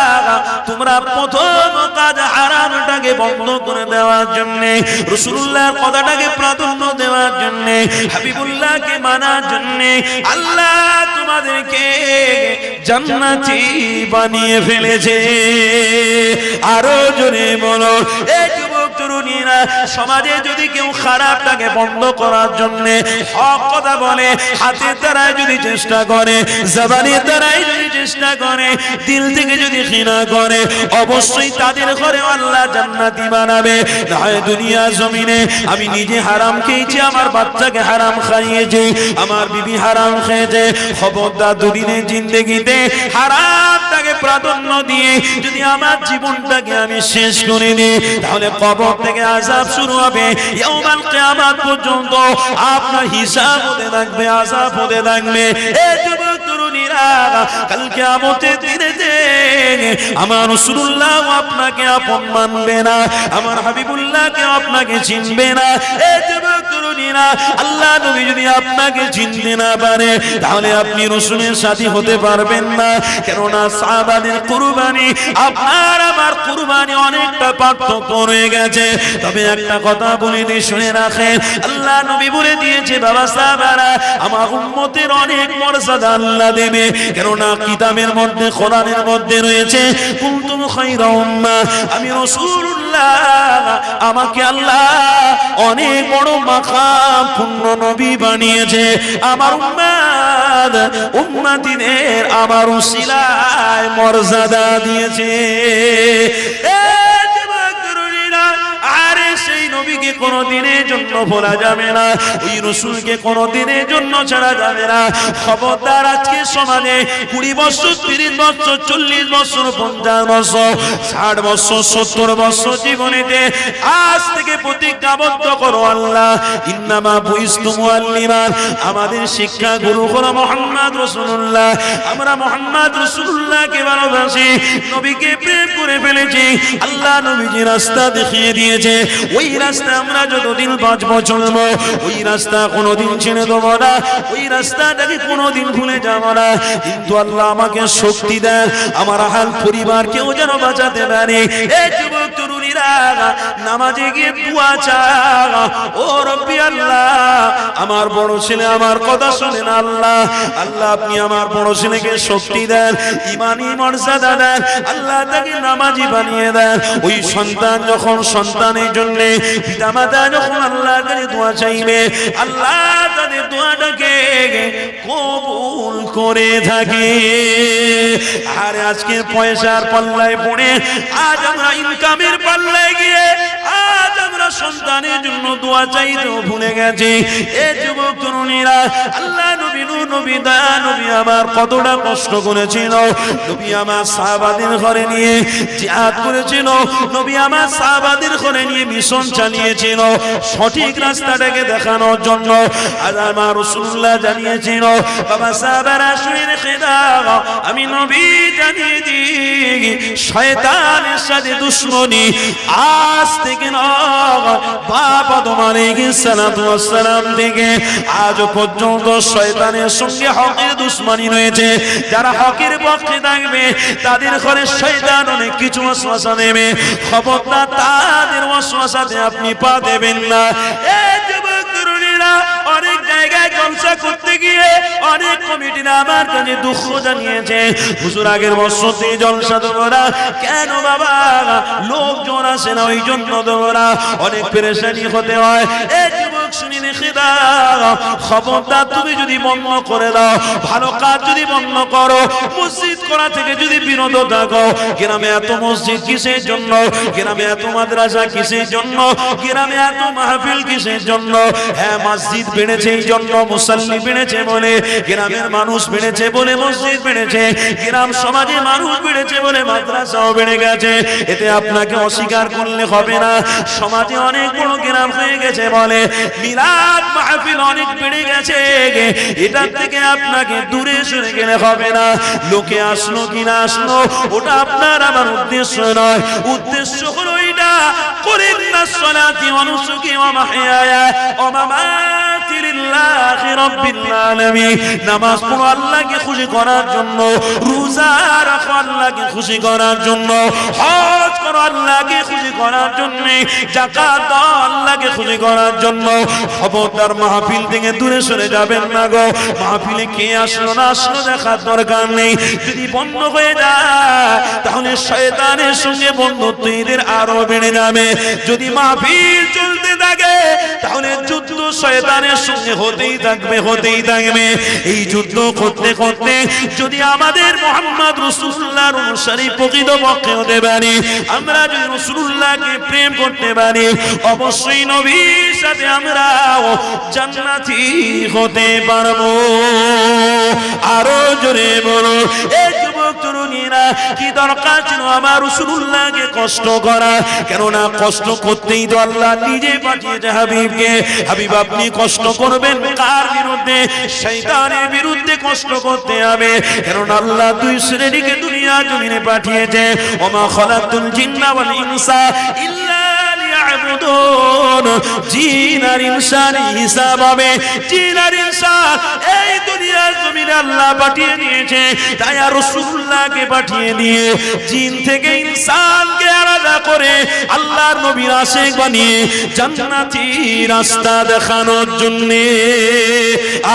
তোমরা প্রথম কাজ হারামটাকে বন্ধ করে দেওয়ার জন্য, রাসূলুল্লাহর কথাটাকে প্রাধান্য দেওয়ার জন্য, হাবিবুল্লাহকে মানার জন্য আল্লাহ তোমাদেরকে জান্নাতি বানিয়ে ফেলেছে। আরো জোরে বলো। এই যুবক তরুণীরা, সমাজে যদি কেউ খারাপটাকে বন্ধ করার জন্য হক কথা বলে, হাতের দ্বারাই যদি চেষ্টা করে, জবানের দ্বারাই যদি চেষ্টা করে, দিল থেকে যদি ঘৃণা করে, অবশ্যই তাদের ঘরে আল্লাহ জান্নাতি বানাবে। নয় দুনিয়া জমিনে আমি নিজে হারাম খেয়েছি, আমার বাচ্চাকে হারাম খাইয়েছি, আমার বিবি হারাম খেয়েছে, খবরদার দুদিনের জিন্দেগিতে হারামটাকে প্রাধান্য দিয়ে যদি আমার জীবনটাকে আমি শেষ করে দিই, তাহলে কবর থেকে আযাব শুরু হবে, ইয়াউমাল কিয়ামত পর্যন্ত আপনার হিসাব হতে থাকবে, আযাব হতে থাকবে। এই যুবক তরুণীরা, কাল কিয়ামতের দিনে আমার রাসূলুল্লাহ আপনাকে আপন মানবে না, আমার হাবিবুল্লাহকে আপনাকে চিনবে না। এই যুবক তরুণীরা, আল্লাহ নবী যদি আপনাকে চিনতে না পারে, তাহলে আপনি রাসূলের সাথী হতে পারবেন না। কেননা সাহাবাদের কুরবানি আপনার আমার কুরবানি অনেকটা পার্থক্য রয়ে গেছে। তবে একটা কথা বলে দিয়ে শুনে রাখেন, আল্লাহ নবী বলে দিয়েছে, বাবা সাহাবারা, আমার উম্মতের অনেক মর্যাদা আল্লাহ দেবে। কেননা কিতাবের মধ্যে, কোরআনের মধ্যে রয়েছে, কুনতুম খায়রা উম্মাহ, আমি রাসূলুল্লাহ, আমাকে আল্লাহ অনেক বড় মাকাম পূর্ণ নবী বানিয়েছে। আমার উম্মাদ উম্মতিদের আমার উসিলায় মর্যাদা দিয়েছে। সেই নবীকে কোনদিনের জন্য ভোলা যাবে না, ওই রাসূলকে কোনদিনের জন্য ছাড়া যাবে না। খবরদার, আজকে সমাজে 20 বছর, 30 বছর, 40 বছর, 50 বছর, 60 বছর, 70 বছর জীবনেতে আজ থেকে প্রতিজ্ঞাবদ্ধ করো, আল্লাহ ইন্নামা বুইস্তু মুআল্লিমান, আমাদের শিক্ষা গুরু হলো মুহাম্মদ রাসূলুল্লাহ। আমরা মুহাম্মদ রাসূলুল্লাহকে ভালোবাসি, নবীকে প্রেম করে ফেলেছি। আল্লাহ নবী যে রাস্তা দেখিয়ে দিয়েছে, ওই রাস্তা আমরা যতদিন বাঁচবো চলবো, ওই রাস্তা কোনোদিন ছেড়ে দেবো না, ওই রাস্তাটাকে কোনোদিন ভুলে যাবো না। কিন্তু আল্লাহ আমাকে শক্তি দেন, আমার হাল পরিবারকেও যেন বাঁচাতে পারে। এই যুবক তরুণীরা, নামাজে গিয়ে দোয়া চাও, ও রব্বি আল্লাহ, আমার বড় ছেলে আমার কথা শোনেন, আল্লাহ আল্লাহ আপনি আমার বড় ছেলেকে শক্তি দেন, ইমানি মর্যাদা দেন, আল্লাহ তাকে নামাজি বানিয়ে দেন। ওই সন্তান যখন সন্তানের জন্য পিতামাতা যখন আল্লাহর কাছে দোয়া চাইবে, আল্লাহ তাদের দোয়াটাকে কবুল করে থাকে। আর আজকে পয়সার পাল্লায় পড়ে, আজ আমরা ইনকামের পাল্লায় গিয়ে আজ আমরা সন্তানের জন্য দোয়া চাইতেও ভুলে গেছি। এ যুবক তরুণীরা, আল্লাহ নবী, নবী দয়া নবী আমার কতটা কষ্ট করেছিল, নবী আমার সাহাবাদের ঘরে নিয়ে জিহাদ করেছিল, নবী আমার সাহাবাদের ঘরে নিয়ে মিশন চালিয়েছিল সঠিক রাস্তাটাকে দেখানোর জন্য। আজ আমার রাসূলুল্লাহ জানিয়েছিল, বাবা সাহাবারা শুনে রেখে দাও, আমি নবী জানিয়ে দিই, শয়তানের সাথে দুশমনি আজ থেকে নয়, বাপ আদম আলাইহিস সালাতু ওয়াস সালাম থেকে আজ পর্যন্ত শয়তানের সঙ্গে হকের দুশমনি রয়েছে। যারা হকের পক্ষে থাকবে তাদের ঘরে শয়তান অনেক কিছু ওয়াসওয়াসা দেবে, খবরদার তাদের ওয়াসওয়াসাতে আপনি পা দেবেন না। এই যুবক তরুণীরা, অনেক জায়গায় জলসা করতে গিয়ে অনেক কমিটিরা আমার কাছে দুঃখ জানিয়েছে, হুজুর আগের বছর থেকে জলসা দেবো না কেন বাবা, লোকজন আসে না, ওই জন্য দেবো না, অনেক পেরেশানি হতে হয়। এই যুবক শুনি রেখে দাও, খবরদার তুমি যদি বন্ধ করে দাও, ভালো কাজ যদি বন্ধ করো, মসজিদ করা থেকে যদি বিরত থাকো, গ্রামে এত মসজিদ কিসের জন্য, গ্রামে এত মাদ্রাসা কিসের জন্য, গ্রামে এত মাহফিল কিসের জন্য? হ্যাঁ, মসজিদ বেড়েছে এই জন্য, মুসল্লি বেড়েছে বলে, গ্রামের মানুষ বেড়েছে বলে মসজিদ বেড়েছে, গ্রাম সমাজে মানুষ বেড়েছে বলে মাদ্রাসাও বেড়ে গেছে। এতে আপনাকে অস্বীকার করলে হবে না। সমাজে অনেক বড় গ্রাম হয়ে গেছে বলে মিলাদ রাত মাহফিল অনেক বেড়ে গেছে, এটা থেকে আপনাকে দূরে সরে গেলে হবে না। লোকে আসলো কি না আসলো ওটা আপনার আমার উদ্দেশ্য নয়, উদ্দেশ্য হলো এটা করেন না সালাতি ওয়া নুসুকি ওয়া মাহইয়ায়া ওয়া মামাতি লিল্লাহি রাব্বিল আলামিন। নামাজ পড়ো আল্লাহকে খুশি করার জন্য, রোজা রাখো আল্লাহকে খুশি করার জন্য, হজ করো আল্লাহকে খুশি করার জন্য, যাকাত দাও আল্লাহকে খুশি করার জন্য। খবরদার মাহফিল থেকে দূরে সরে যাবেন না গো। মাহফিলে কে আসলো না আসলো দেখার দরকার নেই। যদি বন্ধ হয়ে যায় তাহলে শয়তানের সঙ্গে বন্ধুত্ব এদের আরো বেড়ে যাবে। যদি মাহফিল চলতে থাকে তাহলে যুদ্ধ শয়তানের সঙ্গে হতেই থাকবে, হতেই থাকবে। এই যুদ্ধ করতে করতে যদি আমাদের মুহাম্মদ রাসূলুল্লাহর অনুসারী প্রকৃতপক্ষে হতে পারি, আমরা যদি রাসূলুল্লাহকে প্রেম করতে পারি, অবশ্যই নবীর সাথে আমরা জান্নাতি হতে পারবো। আরো জোরে বলো এই যুবক তরুণীরা, কি দরকার ছিল আমার রাসূলুল্লাহকে কষ্ট করা? কেননা কষ্ট করতেই তো আল্লাহ নিজে পাঠিয়েছে হাবিবকে। হাবিব আপনি কষ্ট করবেন কার বিরুদ্ধে? শয়তানের বিরুদ্ধে কষ্ট করতে হবে। কেননা আল্লাহ দুই শ্রেণীকে দুনিয়া জমিনে পাঠিয়েছে, ওমা খালাকুল জিন্না ওয়াল ইনসা ইল্লা লিয়াবুদুন। জিন আর ইনসান হিসাব হবে। জিন আর ইনসান এই দুনিয়ার জমিনে আল্লাহ পাঠিয়ে দিয়েছে, তাই আর রাসূলুল্লাহকে পাঠিয়ে দিয়ে জিন থেকে ইনসানকে আলাদা করে আল্লাহর নবীর আশিক বানিয়ে জান্নাতি রাস্তা দেখানোর জন্য।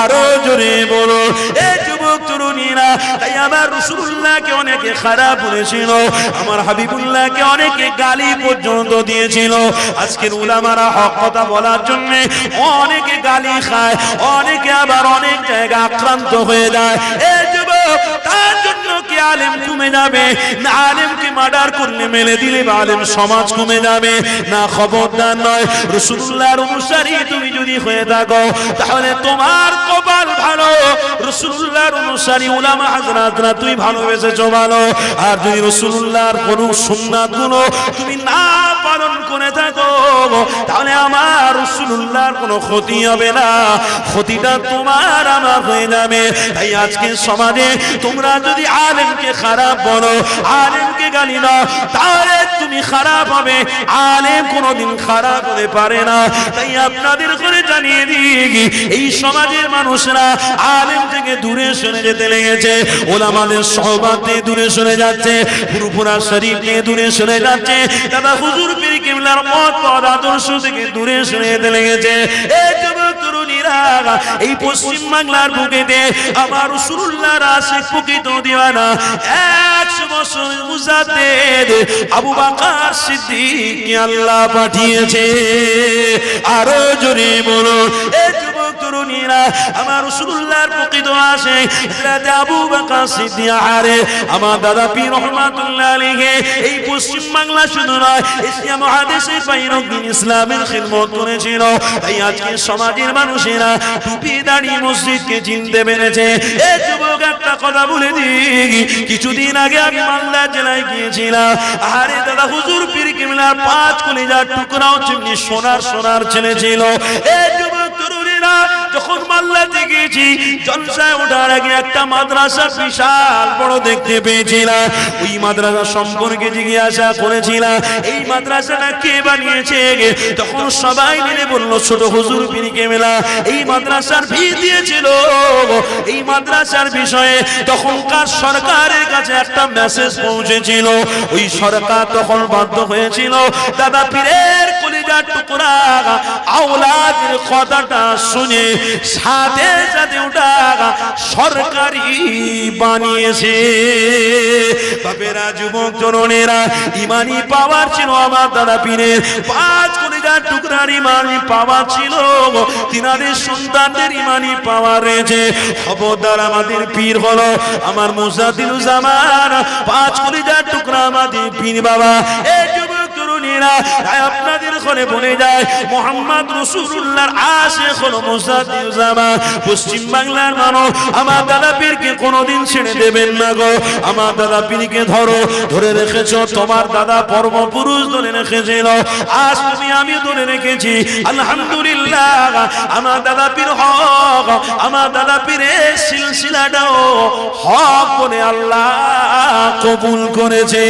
আরো জোরে বলো এই যুবক তরুণীরা, তাই আমার রাসূলুল্লাহকে অনেকে খারাপ বলেছিল, আমার হাবিবুল্লাহকে অনেকে গালি পর্যন্ত দিয়েছিল। আজকের উলামারা হক কথা বলার জন্য অনেকে গালি খায়, অনেকে আবার অনেক জায়গা আক্রান্ত হয়ে যায়। এই যুবক তার জন্য কি আলেম কমে যাবে? না আলেমকে মার্ডার করলে মেলে দিলে আলেম সমাজ কমে যাবে না? খবরদার নয়। রাসূলুল্লাহর অনুসারী তুমি যদি হয়ে থাকো তাহলে তোমার কপাল ভালো। রাসূলুল্লাহর অনুসারী উলামা হযরতরা তুমি ভালোবেসেছো ভালো। আর যদি রাসূলুল্লাহর কোন সুন্নাতগুলো তুমি না পালন করে থাকো তাহলে আমার রাসূলুল্লাহর কোনো ক্ষতি হবে না, ক্ষতিটা তোমার আমার হয়ে যাবে। তাই আজকে সমাজে তোমরা যদি আলেমকে খারাপ বলো, আলেমকে গালি দাও, তাহলে তুমি খারাপ হবে। আলেম কোনোদিন খারাপ হতে পারে না। তাই আপনাদের করে জানিয়ে দিই, এই সমাজের মানুষরা আলেম থেকে দূরে সরে যেতে লেগেছে, ওলামাদের সোহবত থেকে দূরে সরে যাচ্ছে, ফুরফুরা শরীফ থেকে দূরে সরে যাচ্ছে, দাদা হুজুর পীর কিবলার মত পথ আদর্শ থেকে দূরে সরে যেতে লেগেছে। এই যুবক তরুণীরা, এই পশ্চিম বাংলার বুকেতে আমার রাসূলুল্লাহর আশিক প্রকৃত দিওয়ানা 100 বছর মুজাদ্দিদ আবু বকর সিদ্দিক আল্লাহ পাঠিয়েছে। আরো জোরে বলো এই যুবক তরুণীরা, আমার রাসূলুল্লাহর প্রকৃত আশিক হযরত আবু বকর সিদ্দিক আরে আমার দাদা পীর রহমাতুল্লাহ আলাইহি এই পশ্চিম বাংলা শুধু নয় এশিয়া মহাদেশে বাইরউদ্দিন ইসলামের খিদমত করেছিল। তাই আজকে সমাজের মানুষেরা টুপি দাড়ি মসজিদকে চিনতে পেরেছে। এই যুবক একটা কথা বলে দিই, কিছুদিন আগে আমি মালদা জেলায় গিয়েছিলাম। আরে দাদা হুজুর পীর কিবলার 5 কলিজার টুকরাও চিমনি সোনার সোনার ছেলে ছিল। এই যুবক তরুণীরা, যখন মাল্লাতে গিয়েছি জলসায় ওঠার আগে একটা মাদ্রাসা বিশাল বড় দেখতে পেয়েছিলাম। ওই মাদ্রাসা সম্পর্কে জিজ্ঞাসা করেছিলাম এই মাদ্রাসাটা কে বানিয়েছে? তখন সবাই মিলে বলল ছোট হুজুর পীর কিবলা এই মাদ্রাসার ফি দিয়েছিল। এই মাদ্রাসার বিষয়ে তখনকার সরকারের কাছে একটা মেসেজ পৌঁছেছিল। ওই সরকার তখন বাধ্য হয়েছিল দাদা পীরের কলিজার টুকরা আওলাদের কথাটা শুনে সাথে সাথে ওটা সরকারি বানিয়েছে। বাপেরা, যুবক জননেরা, ইমানি পাওয়ার ছিল আমার দাদা পীরের। 5 কলিজার টুকরার ইমানি পাওয়ার ছিল, তিনাদের সন্তানদের ইমানি পাওয়ার রয়েছে। খবরদার, আমাদের পীর হলো আমার মুজাদ্দিদুজ জামান, 5 কলিজার টুকরা আমাদের পীর বাবা। এই যুবক তরুণী তরুণীরা, আপনাদের ঘরে বলে যায় মুহাম্মদ রাসূলুল্লাহর আশিক হলো মুজাদ্দিদুজ্জামান। পশ্চিম বাংলার মানুষ আমার দাদা পীরকে কোনোদিন ছেড়ে দেবেন না গো। আমার দাদা পীরকে ধরে রেখেছো, তোমার দাদা পরমপুরুষ ধরে রেখেছিল, আজ তুমি আমি ধরে রেখেছি। আলহামদুলিল্লাহ, আমার দাদা পীর হক, আমার দাদা পীরের সিলসিলাটাও হক করে আল্লাহ কবুল করেছে।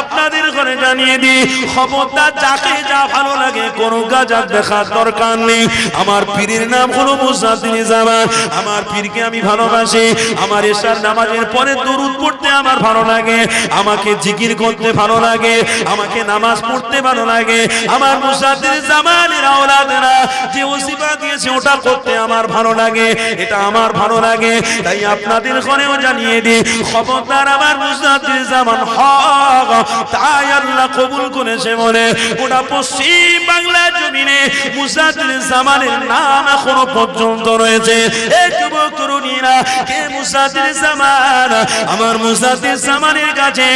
আপনাদের ঘরে জানিয়ে দিই, খবরদার যাকে যা ভালো লাগে কোনো গাজার দেখার দরকার নেই। আমার পীরের নাম হলো মুজাদ্দিদুজ্জামান। আমার পীরকে আমি ভালোবাসি। আমার এশার নামাজের পরে দরুদ পড়তে আমার ভালো লাগে, আমাকে জিকির করতে ভালো লাগে, আমাকে নামাজ পড়তে ভালো লাগে। আমার মুজাদ্দিদুজ্জামানের আওলাদেরা যে ওসিফা দিয়েছে ওটা করতে আমার ভালো লাগে, এটা আমার ভালো লাগে। তাই আপনাদের ঘরেও জানিয়ে দিই, খবরদার আমার মুজাদ্দিদুজ্জামান হক, তাই আল্লাহ কবুল করেছে বলে ওটা পশ্চিম বাংলার জমিনে মুজাদ্দিদুজ্জামানের নাম এখনো পর্যন্ত রয়েছে। এই যুবক তরুণীরা, কে মুজাদ্দিদুজ্জামান? আমার মুজাদ্দিদুজ্জামানের কাছে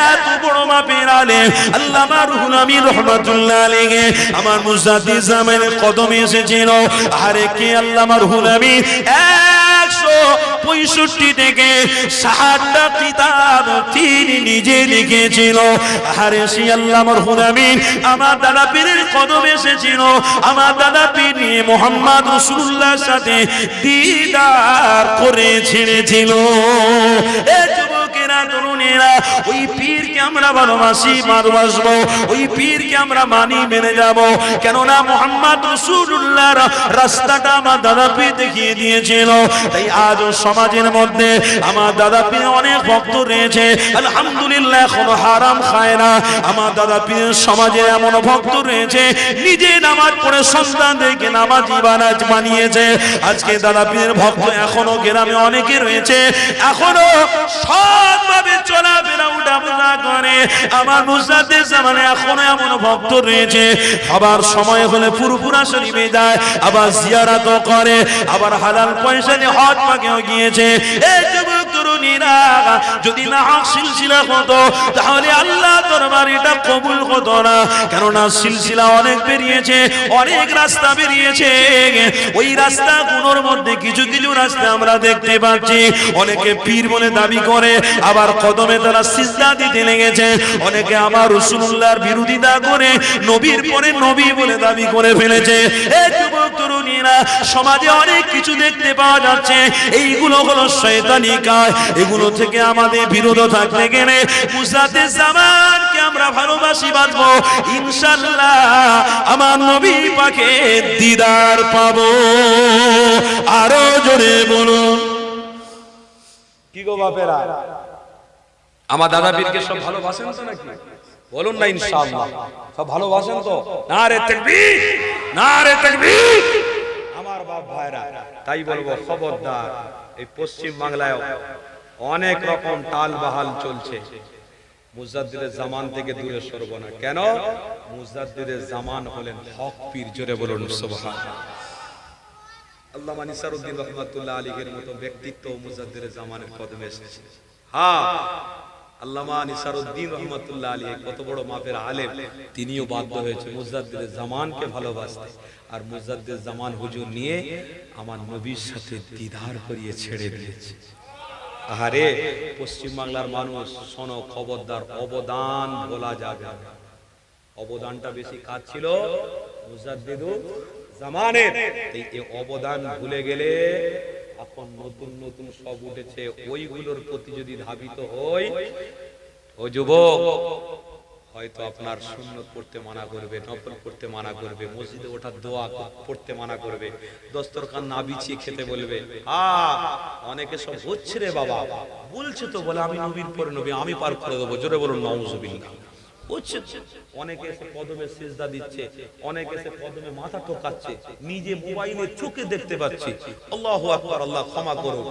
এত বড় মাপের আলেম আল্লামা রুহুল আমিন রাহমাতুল্লাহ আলাইহি আমার মুজাদ্দিদুজ্জামানের কদমে এসেছিল। আরে কে আল্লামা রুহুল আমিন 165 থেকে 60টা কিতাব তিনি নিজে লিখেছিল। আরে সেই আল্লামা রুহুল আমিন আমার দাদা পীরের কদমে এসেছিল। আমার দাদা পীর নিয়ে মুহাম্মদ রাসূলুল্লাহর সাথে দিদার করে ছেড়েছিল। এই যুবকেরা তরুণেরা, ওই পীরকে আমরা ভালোবাসি, ভালোবাসবো, ওই পীরকে আমরা মানি, মেনে যাব। কেননা মুহাম্মদ রাসূলুল্লাহর রাস্তাটা আমার দাদা পীর দেখিয়ে দিয়েছিল। তাই আজ সমাজের মধ্যে আমার দাদা পীর অনেক ভক্ত রয়েছে, আলহামদুলিল্লাহ, এখনো হারাম খায় না। আমার দাদা পীরের সমাজে এমন ভক্ত রয়েছে নিজে নামাজ পড়ে সন্তানদেরকে নামাজি বানিয়েছে। আজকে দাদা পীরের ভক্ত এখনো গ্রামে অনেকে রয়েছে, এখনো সৎভাবে চলাফেরা উঠাবসা করে। আমার মুজাদ্দিদুজ্জামানে এখনো এমন ভক্ত রয়েছে, আবার সময় হলে ফুরফুরা শরীফে যায়, আবার জিয়ারতও করে, আবার হালাল পয়সা দিয়ে হজ পাকেও গিয়েছে। এই যুবক তরুণীরা, যদি না হক সিলসিলা হতো তাহলে আল্লাহ দরবার এটা কবুল হতো না। কেননা সিলসিলা অনেক বেরিয়েছে, অনেক রাস্তা বেরিয়েছে। ওই রাস্তাগুলোর মধ্যে কিছু কিছু রাস্তা আমরা দেখতে পাচ্ছি অনেকে পীর বলে দাবি করে, আবার কদমে তারা সিজদা দিতে লেগেছে। অনেকে আমার রাসূলুল্লাহর বিরোধিতা করে নবীর পরে নবী বলে দাবি করে ফেলেছে। এই যুবক তরুণীরা, সমাজে অনেক কিছু দেখতে পাওয়া যাচ্ছে, এইগুলো হলো শয়তানি কাজ। এগুলো থেকে আমাদের বিরত থাকতে গেলে মুজাদ্দিদুজ্জামানকে আমরা ভালোবাসি, বাঁচবো, ইনশাআল্লাহ আমার নবী পাকের দিদার পাবো। আরো জোরে বলুন, কি গো বাপেরা, আমার দাদা পীরকে সব ভালোবাসেন তো নাকি? বলুন না ইনশাআল্লাহ সব ভালোবাসেন তো? নারে তাকবীর, নারে তাকবীর। আমার বাপ ভাইরা, তাই বলবো খবরদার, এই পশ্চিম বাংলায় অনেক রকম টাল বাহাল চলছে। মুজাদ্দিদের জামান থেকে দূরে সরবো না। কেন? মুজাদ্দিদের জামান হলেন হক পীর। জোরে বলুন সুবহানাল্লাহ। আল্লামা নিসারউদ্দিন রহমাতুল্লাহ আলাইহির মতো ব্যক্তিত্ব মুজাদ্দিদের জামানের কদমে এসেছে। হ্যাঁ, আল্লামা নিসারউদ্দিন রহমাতুল্লাহ আলাইহি কত বড় মাপের আলেম, তিনিও বাধ্য হয়েছে মুজাদ্দিদের জামানকে ভালোবাসতে। আর মুজাদ্দিদ জামান হুজুর নিয়ে আমার নবীর সাথে দিদার করিয়ে ছেড়ে দিয়েছে। আরে পশ্চিম বাংলার মানুষ শোনো, খবরদার, অবদান বলা যাবে না। অবদানটা বেশি কাজ ছিল মুজাদ্দিদুল জামানের। এই অবদান ভুলে গেলে এখন নতুন নতুন সব উঠেছে, ওইগুলোর প্রতি যদি ধাবিত হই, ও যুবক, হয়তো আপনার সুন্নত পড়তে মানা করবে, নফল পড়তে মানা করবে, মসজিদে ওঠার দোয়া পড়তে মানা করবে, দস্তরখান না বিছিয়ে খেতে বলবে। অনেকে সব হচ্ছে রে বাবা, বলছে তো, বলে আমি নবীর পরে নবী, আমি পার করে দেবো। জোরে বলুন নাউজুবিল্লাহ। হচ্ছে, অনেকে এসে কদমে সিজদা দিচ্ছে, অনেকে এসে কদমে মাথা ঠোকাচ্ছে, নিজে মোবাইলে চোখে দেখতে পাচ্ছি। আল্লাহু আকবার, আল্লাহ ক্ষমা করুন।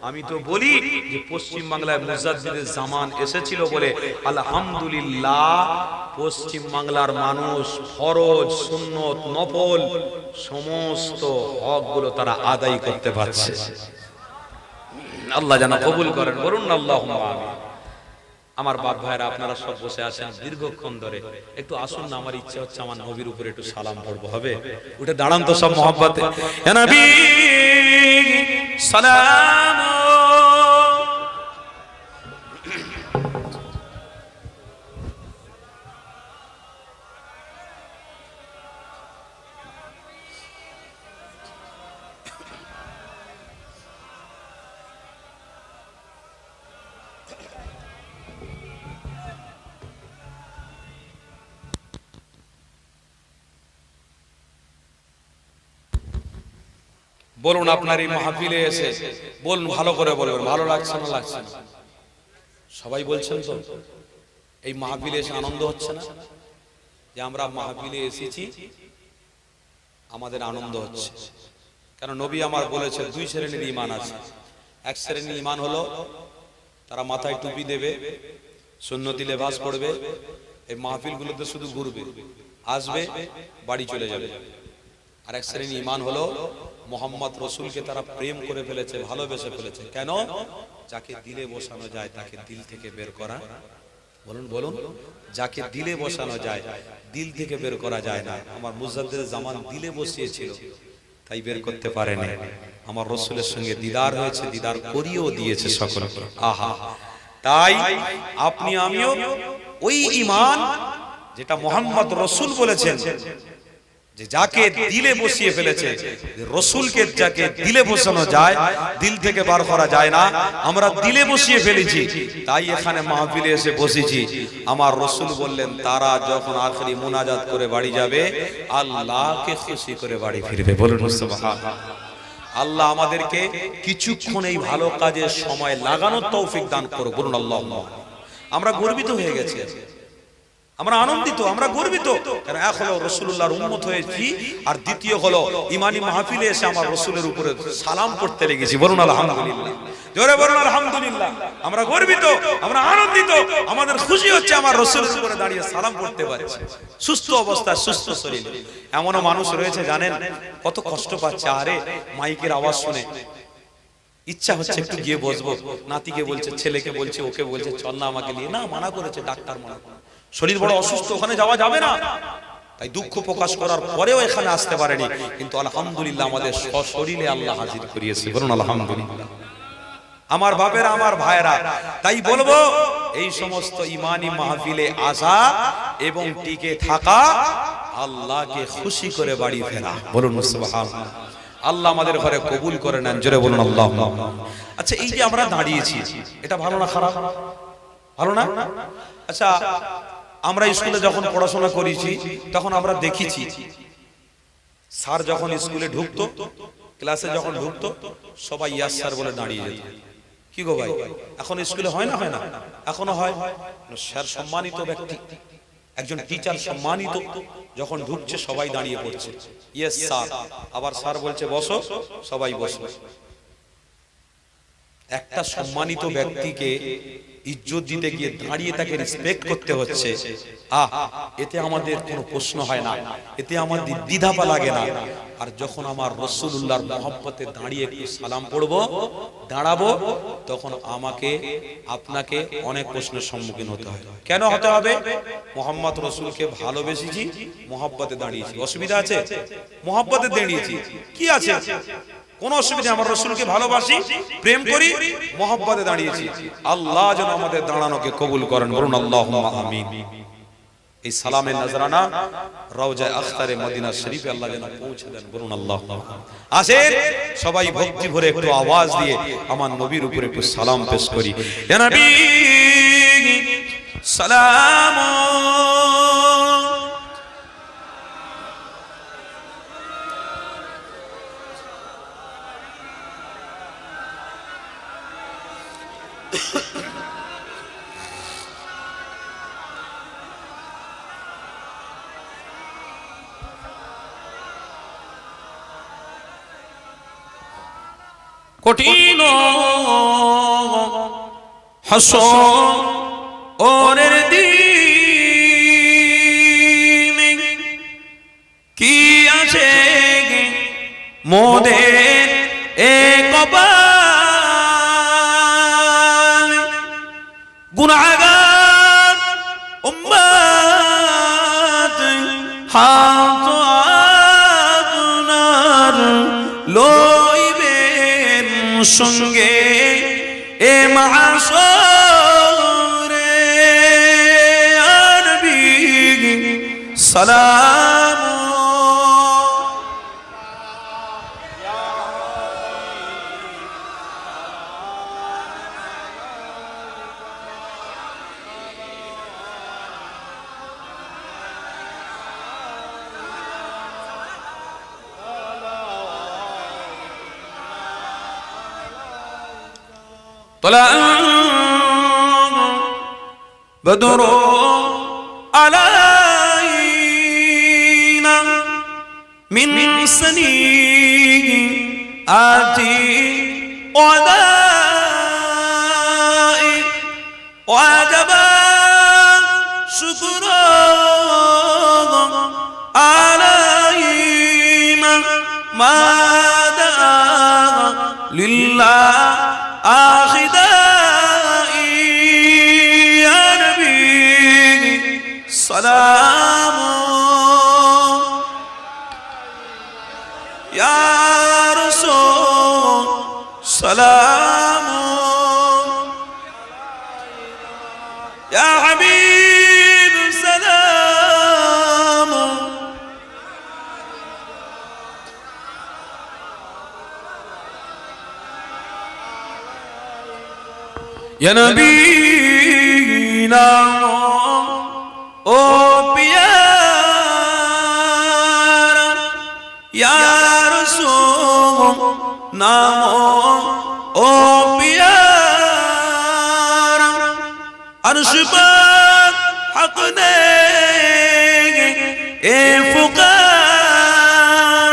আমি তো বলি যে পশ্চিম বাংলায় মুজাদ্দিদের জামান এসেছিল বলে আলহামদুলিল্লাহ পশ্চিম বাংলার মানুষ ফরজ, সুন্নত, নফল সমস্ত হকগুলো তারা আদায় করতে পারছে। আল্লাহ যেন কবুল করেন, বলুন আল্লাহুম্মা আমিন। আমার বাপ ভাইরা আপনারা সব বসে আছেন দীর্ঘক্ষণ ধরে, একটু আসুন না, আমার ইচ্ছে হচ্ছে আমার নবীর উপরে একটু সালাম পড়বো। হবে? উঠে দাঁড়ান তো সব মহব্বতে। ইয়া নবী সালাম। বলুন আপনার এই মাহফিলে এসে বলুন, ভালো করে বলবেন, ভালো লাগছে না লাগছে না? সবাই বলছেন তো? এই মাহফিলে এসে আনন্দ হচ্ছে না? যে আমরা মাহফিলে এসেছি আমাদের আনন্দ হচ্ছে। কেন? নবী আমার বলেছে দুই শ্রেণীর ঈমান আছে। এক শ্রেণীর ঈমান হলো তারা মাথায় টুপি দেবে, সুন্নতি লেবাস পড়বে, এই মাহফিলগুলোতে শুধু ঘুরবে, আসবে, বাড়ি চলে যাবে। আর এক শ্রেণীর ঈমান হলো মোহাম্মদ রসুলকে তারা প্রেম করে ফেলেছে, ভালোবেসে ফেলেছে। কেন? যাকে দিলে বসানো যায় তাকে দিল থেকে বের করা, বলুন বলুন, যাকে দিলে বসানো যায় দিল থেকে বের করা যায় না। আমার মুজাদ্দিদ জামান দিলে বসিয়েছিল, তাই বের করতে পারেনি। আমার রসুলের সঙ্গে দিদার হয়েছে, দিদার করিয়েও দিয়েছে সকলকে। আহা, তাই আপনি আমিও ওই ঈমান যেটা মোহাম্মদ রসুল বলেছেন, যে যাকে দিলে বসিয়ে ফেলেছে, রসুলকে যাকে দিলে বসানো যায় দিল থেকে বার করা যায় না, আমরা দিলে বসিয়ে ফেলেছি। তাই এখানে মাহফিলে এসে বসেছি। আমার রসুল বললেন তারা যখন আখেরি মুনাজাত করে বাড়ি যাবে আল্লাহকে খুশি করে বাড়ি ফিরবে। বলুন সুবহানাল্লাহ। আল্লাহ আমাদেরকে কিছুক্ষণ এই ভালো কাজে সময় লাগানোর তৌফিক দান করুন। বলুন আল্লাহুম্মা। আমরা গর্বিত হয়ে গেছি, আমরা আনন্দিত, আমরা গর্বিত। কারণ এক হলো রাসূলুল্লাহর উম্মত হয়েছি, আর দ্বিতীয় হলো ইমানি মাহফিলে এসে আমার রাসূলের উপরে সালাম করতে লেগেছি। বলুন আলহামদুলিল্লাহ, জোরে বলুন আলহামদুলিল্লাহ। আমরা গর্বিত, আমরা আনন্দিত, আমাদের খুশি হচ্ছে আমার রাসূলের উপরে দাঁড়িয়ে সালাম করতে পারছি সুস্থ অবস্থায়, সুস্থ শরীরে। এমনও মানুষ রয়েছে জানেন কত কষ্ট পাচ্ছে, আরে মাইকের আওয়াজ শুনে ইচ্ছা হচ্ছে একটু গিয়ে বসবো, নাতিকে বলছে, ছেলেকে বলছে, ওকে বলছে চল না আমাকে নিয়ে, না মানা করেছে ডাক্তার, মানা, শরীর বড় অসুস্থ, ওখানে যাওয়া যাবে না। তাই দুঃখ প্রকাশ করার পরেও এখানে আসতে পারেনি, কিন্তু আলহামদুলিল্লাহ আমাদের সশরীরে আল্লাহ হাজির করিয়েছে। বলুন আলহামদুলিল্লাহ। আমার বাপেরা, আমার ভাইয়েরা, তাই বলবো এই সমস্ত ইমানি মাহফিলে আসা এবং টিকে থাকা, আল্লাহকে খুশি করে বাড়ি ফেরা। বলুন সুবহানাল্লাহ। আল্লাহ আমাদের ঘরে কবুল করে নেন, জোরে বলুন আল্লাহুম্মা। আচ্ছা, এই যে আমরা দাঁড়িয়েছি এটা ভালো না খারাপ? ভালো না? আচ্ছা, আমরা স্কুলে যখন পড়াশোনা করেছি তখন আমরা দেখেছি স্যার যখন স্কুলে ঢুকতো, ক্লাসে যখন ঢুকতো, সবাই ইয়াস স্যার বলে দাঁড়িয়ে যেত। কি গো ভাই, এখন স্কুলে হয় না? হয় না? এখনো হয়। স্যার সম্মানিত ব্যক্তি, একজন টিচার সম্মানিত, যখন ঢুকছে সবাই দাঁড়িয়ে পড়ছে, ইয়েস স্যার। আবার স্যার বলছে বসো, সবাই বসো। একটা সম্মানিত ব্যক্তিকে ইজ্জত দিতে গিয়ে দাঁড়িয়ে তাকে রেসপেক্ট করতে হচ্ছে, এতে আমাদের কোনো প্রশ্ন হয় না, এতে আমাদের দ্বিধাপা লাগে না। আর যখন আমার রাসূলুল্লাহর মহব্বতে দাঁড়িয়ে একটু সালাম পড়বো, দাঁড়াবো, তখন আমাকে আপনাকে অনেক প্রশ্নের সম্মুখীন হতে হয়। কেন হতে হবে? মোহাম্মদ রসুলকে ভালোবেসেছি, মহব্বতে দাঁড়িয়েছি, অসুবিধা আছে? মহব্বতে দাঁড়িয়েছি, কি আছে? কোন অসুবিধা? আমার রাসূলকে ভালোবাসি, প্রেম করি, মহব্বতে দাঁড়িয়েছি। আল্লাহ যেন আমাদের দাঁড়ানোকে কবুল করেন। বলুন আল্লাহুম্মা আমিন। এই সালামের নজরানা রওজা আখতারে মদিনা শরীফে আল্লাহ যেন পৌঁছে দেন। বলুন আল্লাহুম্মা। আসেন সবাই ভক্তি ভরে একটু আওয়াজ দিয়ে আমার নবীর উপরে একটু সালাম পেশ করি। ইয়া নবী সালাম। কঠিন হাসরের দিন কি আছে মোদের এ কপাল, গুনাহগার হাত আপনার লইবেন সঙ্গে এ মাহশরে আরবি সালাম طلع بدر علينا من سنيئات وداء وجب شكر علينا ما دعا لله آخدائي يا نبي سلام يا رسول سلام يا حبيب سلام يا نبينا او پیارا یا رسول نام او پیارا عرش پر حق نے اے فقار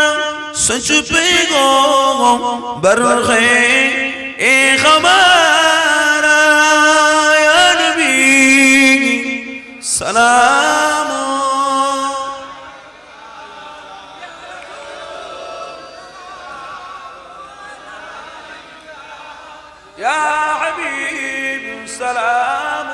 سچ پہ گو برخے اے خبر سلام يا حبيب سلام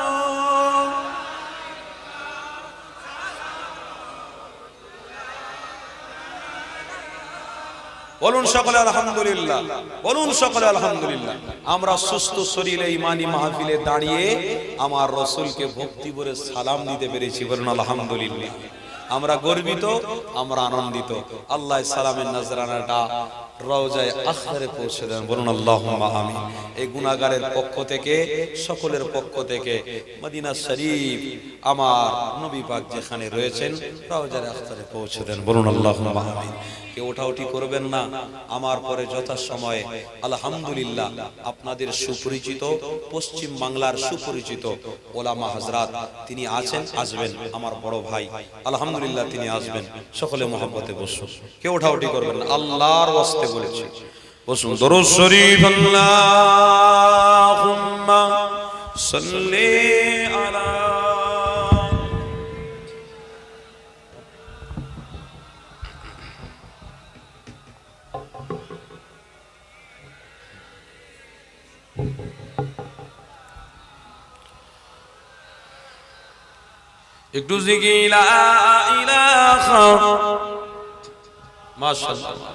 বলুন সকলে আলহামদুলিল্লাহ বলুন সকলে আলহামদুলিল্লাহ আমরা সুস্থ শরীরে ঈমানি মাহফিলে দাঁড়িয়ে আমার রাসূলকে ভক্তি ভরে সালাম দিতে পেরেছি বলুন আলহামদুলিল্লাহ আমরা গর্বিত আমরা আনন্দিত আল্লাহ সালামের নজরানাটা রওজায়ে আখরে পৌঁছে দেন বলুন আল্লাহুম্মা আমিন এই গুনাহগারের পক্ষ থেকে সকলের পক্ষ থেকে মদিনা শরীফ আমার নবী পাক যেখানে রয়েছেন রওজায়ে আখরে পৌঁছে দেন বলুন আল্লাহুম্মা আমিন কে ওঠাউঠি করবেন না আমার পরে যথাসময়ে আলহামদুলিল্লাহ আপনাদের সুপরিচিত পশ্চিম বাংলার সুপরিচিত ওলামা হযরত তিনি আছেন আসবেন আমার বড় ভাই আলহামদুলিল্লাহ তিনি আসবেন সকলে মহব্বতে বসুন কে ওঠাউঠি করবেন না আল্লাহর ওয়াস্তে বলেছি বসুন দরুদ শরীফ আল্লাহুম্মা সাল্লি আলা একটু জিকির লা ইলাহা মাশাআল্লাহ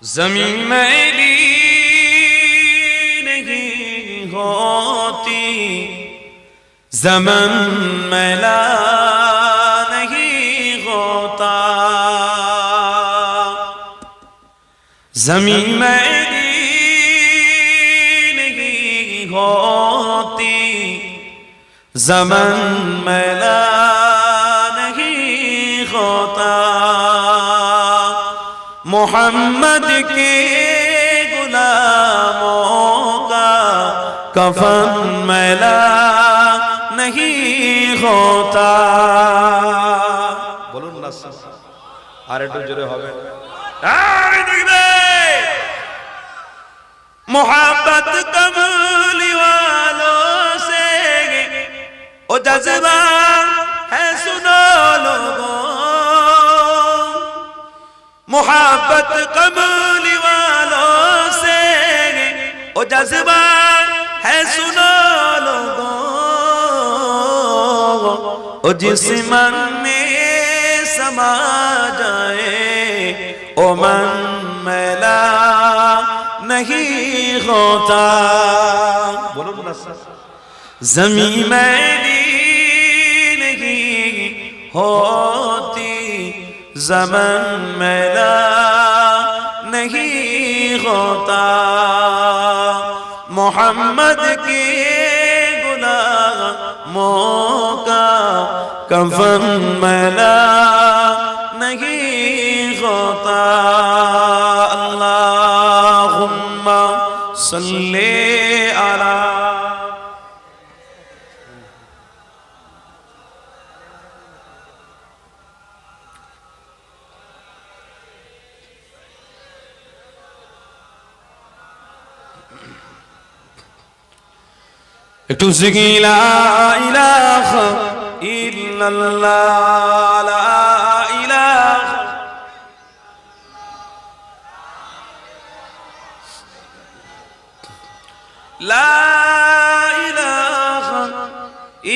ज़मीन मैली नहीं होती ज़मन मैला नहीं होता ज़मीन मैली नहीं होती ज़मन मैला नहीं होता मोहम्मद के गुलामों का कफन मैला नहीं होता बोलून ना আর একটু জোরে হবে দেখবে मोहब्बत कमली वालों से ओ जज्बा है सुनो लोगों मोहब्बत कमाल वालों से ओ जज्बा है सुनो लोगों, ओ जिस मन में समा जाए ओ मन मैला नहीं होता। बोलो ना सर। ज़मीं मैली नहीं होती, ज़मन मैला नहीं होता। मोहम्मद के गुलामों का कफन मैला नहीं होता। अल्लाहुम्मा सल्ले अला। একটু জিকি লা ইলাহা ইল্লাল্লাহ, লা ইলাহা লা ইলাহা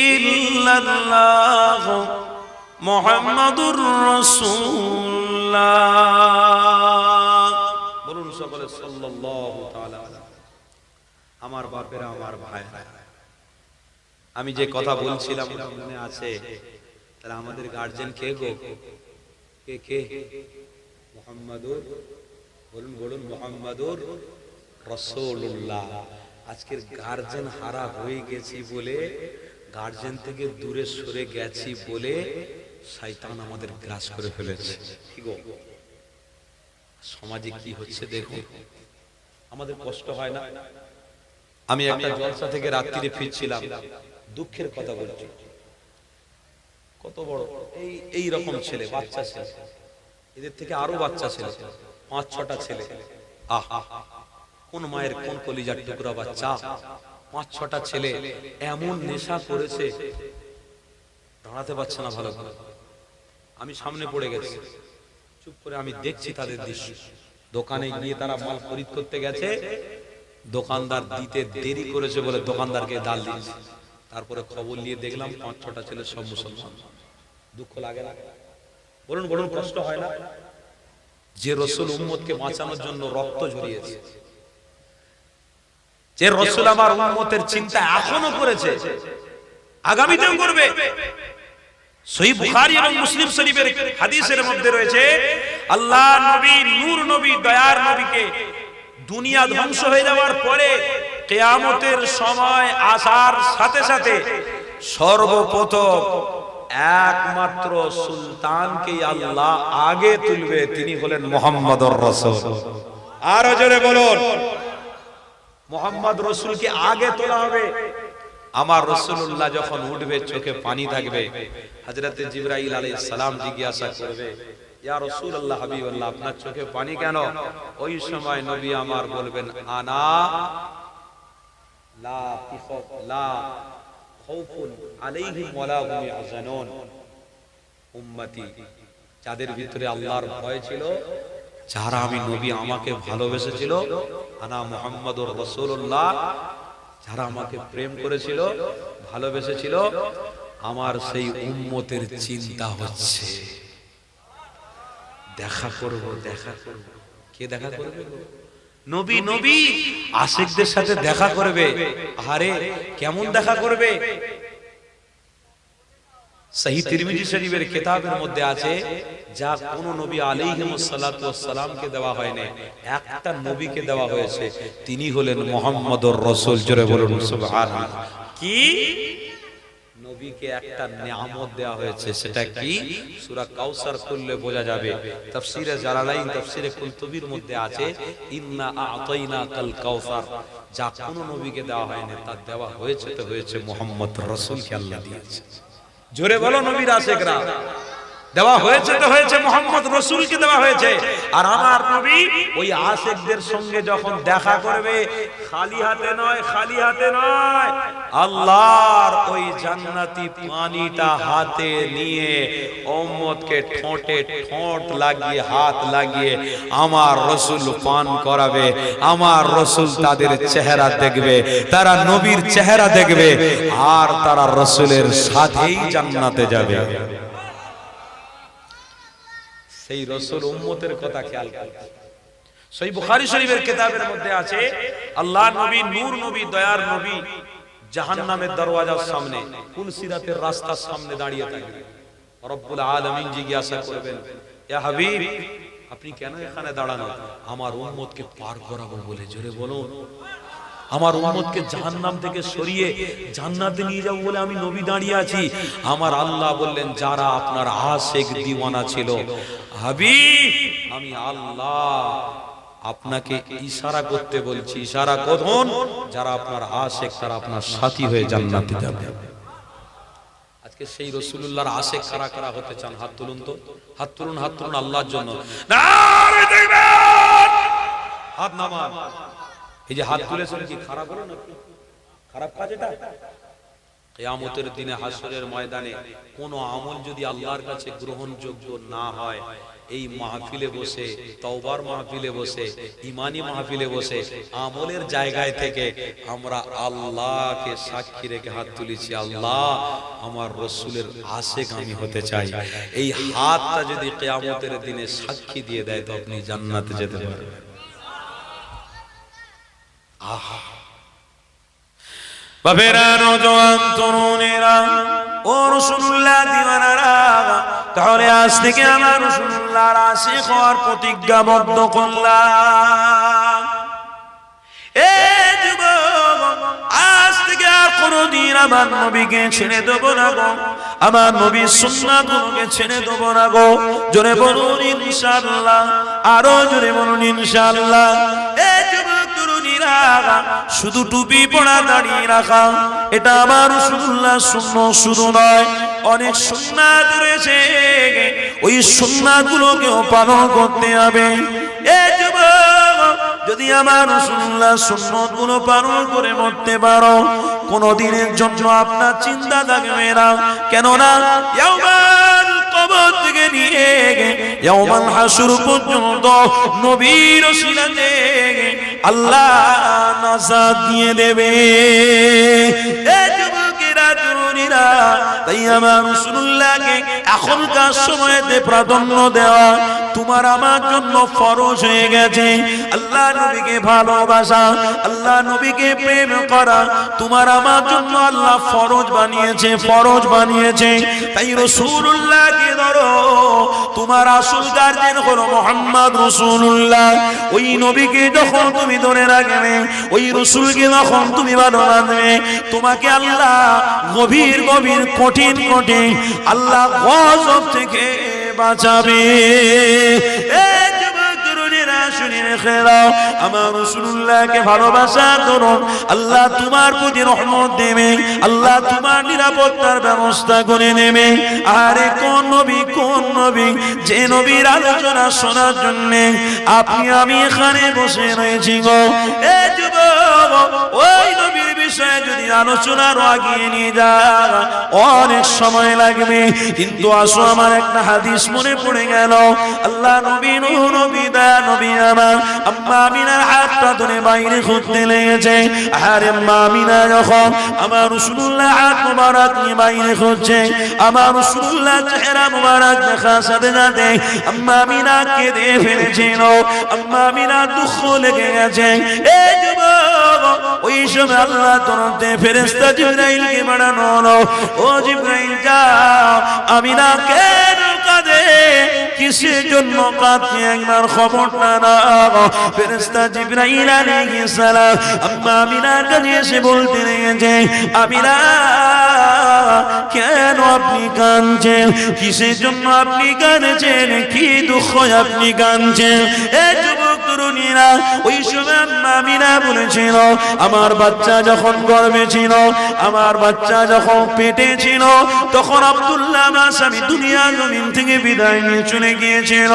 ইল্লাল্লাহ মুহাম্মাদুর রাসূলুল্লাহ। বলুন সকলে সাল্লাল্লাহু তাআলা। আমার বাপেরা, আমার ভাইরা, আমি যে কথা বলছিলাম মনে আছে? তাহলে আমাদের গার্জিয়ান কে গো? কে কে? মুহাম্মাদুর, বলুন বলুন, মুহাম্মাদুর রাসূলুল্লাহ। আজকের গার্জিয়ান হারা হয়ে গেছি বলে, গার্জিয়ান থেকে দূরে সরে গেছি বলে শয়তান আমাদের গ্রাস করে ফেলেছে। কি গো, সমাজে কি হচ্ছে দেখুন, আমাদের কষ্ট হয় না? আমি একটা জলসা থেকে রাত্রিরে ফিরছিলাম, দুঃখের কথা বলছি। কত বড় এই রকম ছেলে, বাচ্চা ছেলে, এদের থেকে আরো বাচ্চা ছেলে, 5-6টা ছেলে। আহা, কোন মায়ের কোন কলিজার টুকরা বাচ্চা, 5-6টা ছেলে এমন নেশা করেছে দাঁড়াতে পারছে না ভালো করে। আমি সামনে পড়ে গেছি, চুপ করে আমি দেখছি তাদের দৃশ্য। দোকানে গিয়ে তারা মাল খরিদ করতে গেছে, দোকানদার দিতে দেরি করেছে বলে দোকানদারকে ডাল দিয়েছে। তারপরে খবর নিয়ে দেখলাম 5-6টা ছেলে সব মুসলমান। দুঃখ লাগে না? বলুন বলুন, কষ্ট হয় না? যে রাসূল উম্মতকে বাঁচানোর জন্য রক্ত ঝরিয়েছে, যে রাসূল আমার উম্মতের চিন্তা এখনো করেছে, আগামীতেও করবে। সহিহ বুখারী এবং মুসলিম শরীফের হাদিসের মধ্যে রয়েছে, আল্লাহ নবী, নূর নবী, দয়ার নবীকে দুনিয়া ধ্বংস হয়ে যাওয়ার পরে কিয়ামতের সময় আসার সাথে সাথে সর্বপ্রথম একমাত্র সুলতানকে আল্লাহ আগে তুলবে, তিনি হলেন মুহাম্মদুর রাসূল। আর জোরে বলুন, মুহাম্মদ রাসূলকে আগে তোলা হবে। আমার রাসূলুল্লাহ যখন উঠবে, চোখে পানি থাকবে, হযরত জিবরাইল আলাইহিস সালাম জিজ্ঞাসা করবে, ইয়া রাসূলুল্লাহ, হাবিবাল্লাহ, আপনার চোখে পানি কেন? ওই সময় নবী আমার বলবেন, আনা লা তিখাফ লা খাউফুন আলাইহিম ওয়ালা হুম ইয়াহজানুন। উম্মতি, যাদের ভিতরে আল্লাহর ভয় ছিল, যারা আমি নবী আমাকে ভালোবেসেছিল, আনা মুহাম্মাদুর রাসূলুল্লাহ, যারা আমাকে প্রেম করেছিল, ভালোবেসেছিল, আমার সেই উম্মতের চিন্তা হচ্ছে। দেখা করব, দেখা করব। কে দেখা করবে? নবী। নবী আশিকদের সাথে দেখা করবে। আরে কেমন দেখা করবে? সহিহ তিরমিজি শরীফের কিতাবের মধ্যে আছে, যা কোন নবী আলাইহিস সালাতু ওয়াস সালামকে দেওয়া হয়নি, একটা নবীকে দেওয়া হয়েছে, তিনি হলেন মুহাম্মদুর রাসূল। জোরে বলুন সুবহানাল্লাহ। কি নবীকে একটা নিয়ামত দেওয়া হয়েছে, সেটা কি? সূরা কাউসার খুললে বোঝা যাবে। তাফসীরে জালালাইন, তাফসীরে কুলতুবির মধ্যে আছে, ইন্না আ'তাইনাকাল কাউসার। যা কোন নবীকে দেওয়া হয়নি, তা দেওয়া হয়েছে, তো হয়েছে মুহাম্মদ রাসূলকে আল্লাহ দিয়েছে। জোরে বলো নবীর আশিকরা। দেওয়া হয়েছে তো হয়েছে, মোহাম্মদ রসুলকে দেওয়া হয়েছে। আর আমার নবী ওই আশিকদের সঙ্গে যখন দেখা করবে, খালি হাতে নয়, খালি হাতে নয়, আল্লাহর ওই জান্নাতি পানিটা হাতে নিয়ে উম্মতকে ঠোঁটে ঠোঁট লাগিয়ে, হাত লাগিয়ে আমার রসুল পান করাবে। আমার রসুল তাদের চেহারা দেখবে, তারা নবীর চেহারা দেখবে, আর তারা রসুলের সাথেই জান্নাতে যাবে। সেই রসুল উম্মতের কথা খেয়াল করবে। সহিহ বুখারী শরীফের কিতাবের মধ্যে আছে, আল্লাহ নবী, নূর নবী, দয়ার নবী জাহান্নামের দরওয়াজার সামনে, পুলসিরাতের রাস্তার সামনে দাঁড়িয়ে থাকবেন। রব্বুল আলামিন জিজ্ঞাসা করবেন, ইয়া হাবিব, আপনি কেন এখানে দাঁড়ানো? আমার উম্মতকে পার করাবো বলে। জোরে বলুন, আমার উম্মতকে জাহান্নাম থেকে সরিয়ে জান্নাতে নিয়ে যাব বলে আমি নবী দাঁড়িয়ে আছি। আমার আল্লাহ বললেন, যারা আপনার আশিক দিওয়ানা ছিল হাবিব, আমি আল্লাহ আপনাকে ইশারা করতে বলছি। ইশারা করুন, যারা আপনার আশিক তারা আপনার সাথী হয়ে জান্নাতে যাবে। আজকে সেই রাসূলুল্লাহর আশিক কারা কারা হতে চান? হাত তুলুন তো, হাত তুলুন, হাত তুলুন আল্লাহর জন্য। নারে তাকবীর, হাত নামান। এই যে হাত তুলেছেন, কি খারাপ হলো না? খারাপ কাজ এটা? কিয়ামতের দিনে হাসরের ময়দানে কোন আমল যদি আল্লাহর কাছে গ্রহণযোগ্য না হয়, এই মাহফিলে বসে, তওবার মাহফিলে বসে, ঈমানি মাহফিলে বসে, আমলের জায়গায় থেকে আমরা আল্লাহকে সাক্ষী রেখে হাত তুলেছি, আল্লাহ আমার রাসূলের আশিক আমি হতে চাই। এই হাতটা যদি কিয়ামতের দিনে সাক্ষী দিয়ে দেয়, তো আপনি জান্নাতে যেতে পারবেন। আহা, বাবেরা, নওজোয়ান তরুণেরা, ও রাসূলুল্লাহ দিওয়ানারা, তাহলে আজ থেকে আমার রাসূলুল্লাহর আশিক হওয়ার প্রতিজ্ঞাবদ্ধ করলাম। এ যুবক, আজ থেকে আর কোনদিন আমার নবীকে ছেড়ে দেব না গো, আমার নবীর সুন্নাতগুলোকে ছেড়ে দেব না গো। জোরে বলুন ইনশাআল্লাহ, আরো জোরে বলুন ইনশাআল্লাহ। এ যুবক তরুণীরা, শুধু টুপি পরা, দাঁড়িয়ে রাখা, এটা আমার রাসূলুল্লাহ সুন্নাত শুধু নয়, অনেক সুন্নাত রয়েছে, ওই সুন্নাতগুলোকেও পালন করতে হবে। এ যুবক, যদি আমার রাসূলুল্লাহ সুন্নাতগুলো পালন করে মরতে পারো, কোনদিনের জন্য আপনার চিন্তা থাকবে না। কেননা ইয়াউমাল কবর থেকে নিয়ে ইয়াউমাল হাসর পর্যন্ত নবীর ওসিলাতে আল্লাহ নাজাত দিয়ে দেবে। এ যুবকেরা, তরুণীরা, তাই আমার রাসূলুল্লাহকে এখনকার সময়তে প্রাধান্য দেওয়া তোমার আমার জন্য ফরজ হয়ে গেছে। আল্লাহ নবীকে ভালোবাসা, আল্লাহ নবীকে প্রেম করা তোমার আমার জন্য আল্লাহ ফরজ বানিয়েছে, ফরজ বানিয়েছে। তাই রাসূলুল্লাহকে ধরো, তোমার আসল গার্জিয়ান হলো মুহাম্মদ রাসূলুল্লাহ। ওই নবীকে যখন তুমি ধরে রাখবে, ওই রাসূলকে যখন তুমি ভালোবাসবে, তোমাকে আল্লাহ গভীর গভীর কঠিন কঠিন আল্লাহ গজব থেকে বাঁচাবে। এই যুবক তরুণীরা, শুনে রেখে দাও, আমার রাসূলুল্লাহকে ভালোবাসা করুন, আল্লাহ তোমার প্রতি রহমত দেবে, আল্লাহ তোমার নিরাপত্তার ব্যবস্থা করে নেবে। আরে কোন নবী, কোন নবী, যে নবীর আলোচনা শোনার জন্য আপনি আমি এখানে বসে রয়েছি গো। এই যুবক, ওই নবীর বিষয়ে যদি আলোচনার আগিয়ে নিয়ে যায় অনেক সময় লাগবে, কিন্তু আসো আমার একটা হাদিস মনে পড়ে গেল। আল্লাহ নবী, নূহ নবী, দয়া নবী আমার আম্মা আমিনার হাতটা ধরে বাইরে খুঁজতে লেগেছে। আরে আম্মা আমিনা যখন আমার রাসূলুল্লাহ হাত মোবারক নিয়ে বাইরে খুঁজছে, আমার রাসূলুল্লাহ চেহারা মোবারক দেখার সাথে সাথে আম্মা আমিনা কেঁদে ফেলেছিল, আম্মা আমিনা দুঃখ লেগে গেছে। এই যুবক, ওই সময় আল্লাহ তরফ থেকে ফেরেশতা জিবরাইলকে পাঠানো হলো, ও জিবরাইল যাও, আমিনা কেন কাঁদে, কিসের জন্য কাঁদছে, একবার খবরটা নাও। ফেরেশতা জিবরাইল আলাইহিস সালাম আম্মা আমিনার কাছে এসে বলতে লেগেছে, আমিনা কেন আপনি কাঁদছেন, কিসের জন্য আপনি কাঁদছেন, কি দুঃখ আপনি কাঁদছেন? এই যুবক তরুণীরা ওই সময় আম্মা আমিনা বলেছিল আমার বাচ্চা যখন গর্ভে ছিল, আমার বাচ্চা যখন পেটে ছিল, তখন আব্দুল্লাহ আমার স্বামী দুনিয়া জমিন থেকে বিদায় নিয়ে চলে গিয়েছিল।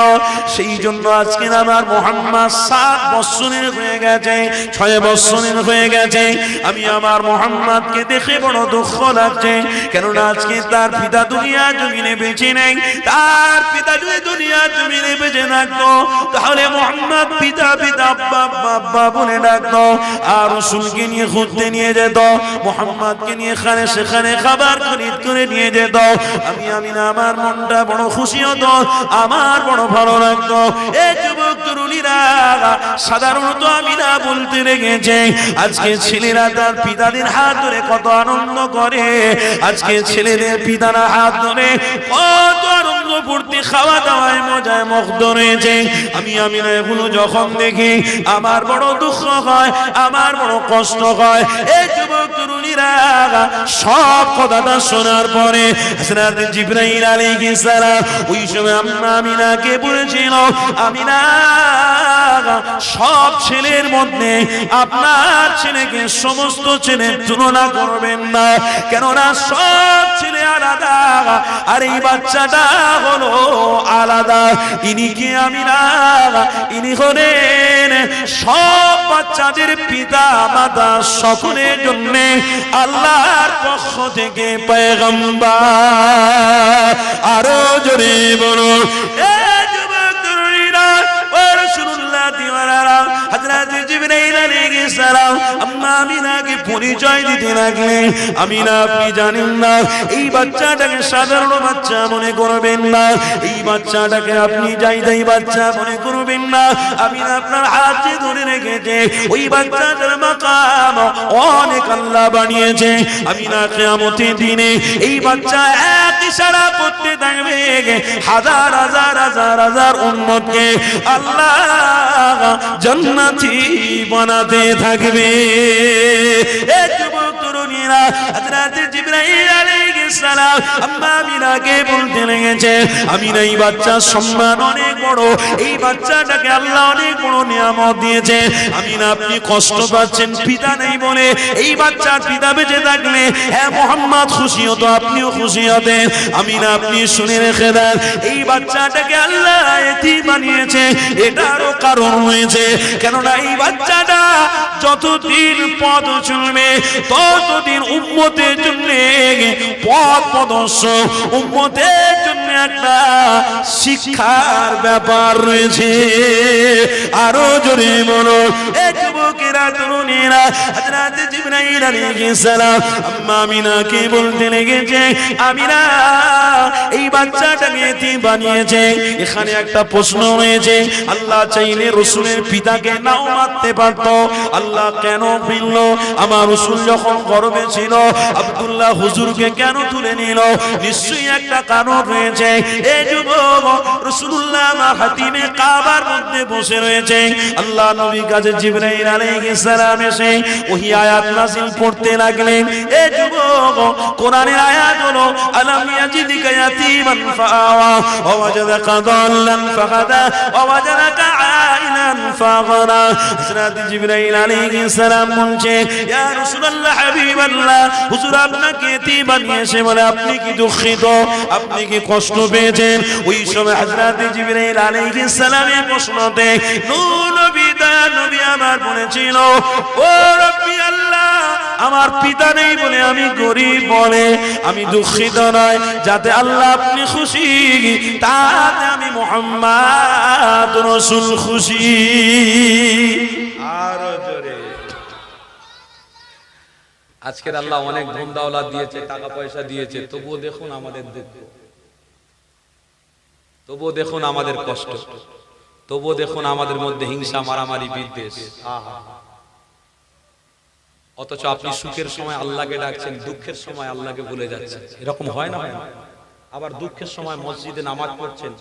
সেই জন্য আজকে আমার মুহাম্মদ 7 বছরের হয়ে গেছে, 6 বছরের হয়ে গেছে। আমি আমার মুহাম্মদকে দেখে বড় দুঃখ লাগছে, কেননা আজকে তার পিতা দুনিয়া জমিনে বেঁচে নেই। তার পিতা যদি দুনিয়া জমিনে বেঁচে থাকতো তাহলে মুহাম্মদ পিতা পিতা আব্বা আব্বা বলে ডাকতো, আর রাসূলকে নিয়ে ঘুরতে নিয়ে যেত, মুহাম্মদকে নিয়ে এখানে সেখানে খাবার খরিদ করে নিয়ে যেত। আমি আমিনা আমার মনটা বড় খুশি হতো, আমার বড় ভালো লাগতো। এই যুবক তরুণীরা সাধারণত আমিনা বলতে লেগেছে আজকে ছেলেরা তার পিতাদের হাত ধরে কত আনন্দ করে, আজকে ছেলেদের পিতারা হাত ধরে কত আনন্দ ফুর্তি খাওয়া দাওয়ায় মজায় মগ্ন রয়েছে। আমি আমিনা এগুলো যখন দেখি আমার বড় দুঃখ হয়, আমার বড় কষ্ট হয়। এই যুবক তরুণীরা সব কথাটা শোনার পরে হযরত জিবরাইল আলাইহিস সালাম ওই সময় আম্মা আমিনাকে বলেছিল আমিনা সব ছেলের মধ্যে আপনার ছেলেকে সমস্ত ছেলের তুলনা করবেন না, কেননা সব ছেলে আলাদা আর এই বাচ্চাটা হলো আলাদা। ইনি কে আমিনা? ইনি হলেন সব বাচ্চাদের পিতা মাতা, সকলের জন্য আল্লাহর পক্ষ থেকে পয়গম্বর। আরো জোরে বলো হযরত জিবরাইল আলাইহিস সালাম আম্মা আমিনাকে পরিচয় দিতে লাগলেন। আমিনা আপনি জানেন না এই বাচ্চাটাকে সাধারণ বাচ্চা মনে করবেন না, এই বাচ্চাটাকে আপনি যাই বাচ্চা মনে করবেন না। আমিনা আপনার হাতে ধরে রেখেছে, ওই বাচ্চাটার মাকাম অনেক আল্লাহ বানিয়েছে। আমিনা কিয়ামতের দিনে এই বাচ্চা এক ইশারা করতে থাকবে, হাজার হাজার হাজার হাজার উম্মতকে আল্লাহ জান্নাতি বানাতে থাকবে। এই যুবক তরুণীরা হযরত জিবরাইল আলাইহিস সালাম আম্মা আমিনাকে বলতে লেগেছে আমিনা এই বাচ্চার সম্মান অনেক বড়, এই বাচ্চাটাকে আল্লাহ অনেক বড় নিয়ামত দিয়েছে। আমিনা আপনি কষ্ট পাচ্ছেন পিতা নেই বলে, এই বাচ্চার পিতা বেঁচে থাকলে হ্যাঁ মুহাম্মদ খুশি হতো, আপনিও খুশি হতেন। আমিনা আপনি শুনে রেখে দেন এই বাচ্চাটাকে আল্লাহ এতিম বানিয়েছে, এটারও কারণ হয়েছে, কেননা এই বাচ্চাটা যতদিন পথ চলবে ততদিন উম্মতের জন্য পথ প্রদর্শক, উম্মতের জন্য একটা শিক্ষার ব্যাপার রয়েছে। আরো জোরে বলো এই যুবকেরা তরুণীরা হযরত জিবরাইল আলাইহিস সালাম আম্মা আমিনাকে বলতে লেগেছে আমিনা এই বাচ্চাটাকে এতিম বানিয়েছে। এখানে একটা প্রশ্ন রয়েছে, আল্লাহ চাইলে রাসূলের পিতাকে নাও মারতে পারত, আল্লাহ কেন ফিরল? আমার রাসূল যখন গর্ভে ছিল আব্দুল্লাহ হুজুরকে কেন তুলে নিল? নিশ্চয়ই একটা কারণ রয়েছে। এই যুবক রাসূলুল্লাহ হাতিমে কাবার মধ্যে বসে রয়েছে, আল্লাহ নবী কাছে জিবরাইল আলাইহিস সালাম এসে ওহী আয়াত নাযিল করতে লাগলেন। এই যুবক কোরআনের আয়াত হলো আলাম ইয়াজিদিকা ইয়াতীমান ফাআওয়া ওয়া ওয়াজাদাকা দাল্লান ফাহাদা ওয়া ওয়াজাদাকা আইলান ফাগনা। হযরত জিবরাইল আলাইহিস সালাম বলছে ইয়া রাসূলুল্লাহ হাবিবাল্লাহ হুজুর আপনাকে এতিম বানিয়েছে বলে আপনি কি দুঃখিত, আপনি কি কষ্ট পেয়েছেন? ওই সময় হযরত জিবরাইল আলাইহিস সালামের প্রশ্নতে নূর নবী দয়া নবী আমার বলেছিল ও রব্বি আল্লাহ আমার পিতা নেই বলে আমি গরীব বলে আমি দুঃখিত নয়, যাতে আল্লাহ আপনি খুশি তাতে আমি মুহাম্মদ রাসূল খুশি। আরো জোরে আজকের আল্লাহ অনেক ধন দৌলত দিয়েছে, টাকা পয়সা দিয়েছে, তবুও দেখুন আমাদের দুঃখ, তবুও দেখুন আমাদের কষ্ট, তবুও দেখুন আমাদের মধ্যে হিংসা মারামারি বিদ্বেষ। অথচ আপনি সুখের সময় আল্লাহকে ডাকছেন, দুঃখের সময় আল্লাহকে ভুলে যাচ্ছেন। এরকম হয় না? হয় না? আবার দুঃখের সময় মসজিদে নামাজ পড়ছেন,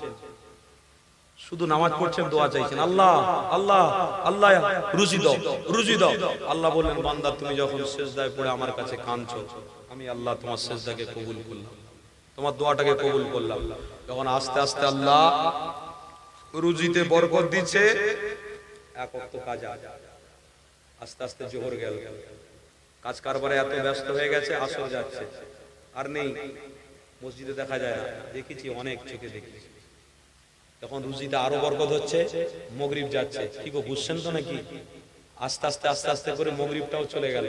শুধু নামাজ পড়ছেন, দোয়া চাইছেন আল্লাহ আল্লাহ আল্লাহ রুজি দাও রুজি দাও। আল্লাহ বললেন বান্দা তুমি যখন সিজদায় পড়ে আমার কাছে কাঁদছো, আমি আল্লাহ তোমার সিজদাকে কবুল করলাম, তোমার দোয়াটাকে কবুল করলাম। যখন আস্তে আস্তে আল্লাহ রুজিতে বরকত দিচ্ছে, এক ওয়াক্ত কাজা, আস্তে আস্তে জোহর গেল, কাজ কারবারে এত ব্যস্ত হয়ে গেছে, আসর যাচ্ছে আর নেই, মসজিদে দেখা যায় না, দেখেছি অনেক চোখে দেখেছি। যখন রুজিতে আরো বরকত হচ্ছে, মাগরিব যাচ্ছে, কি গো বুঝছেন তো নাকি? আস্তে আস্তে আস্তে আস্তে করে মাগরিবটাও চলে গেল,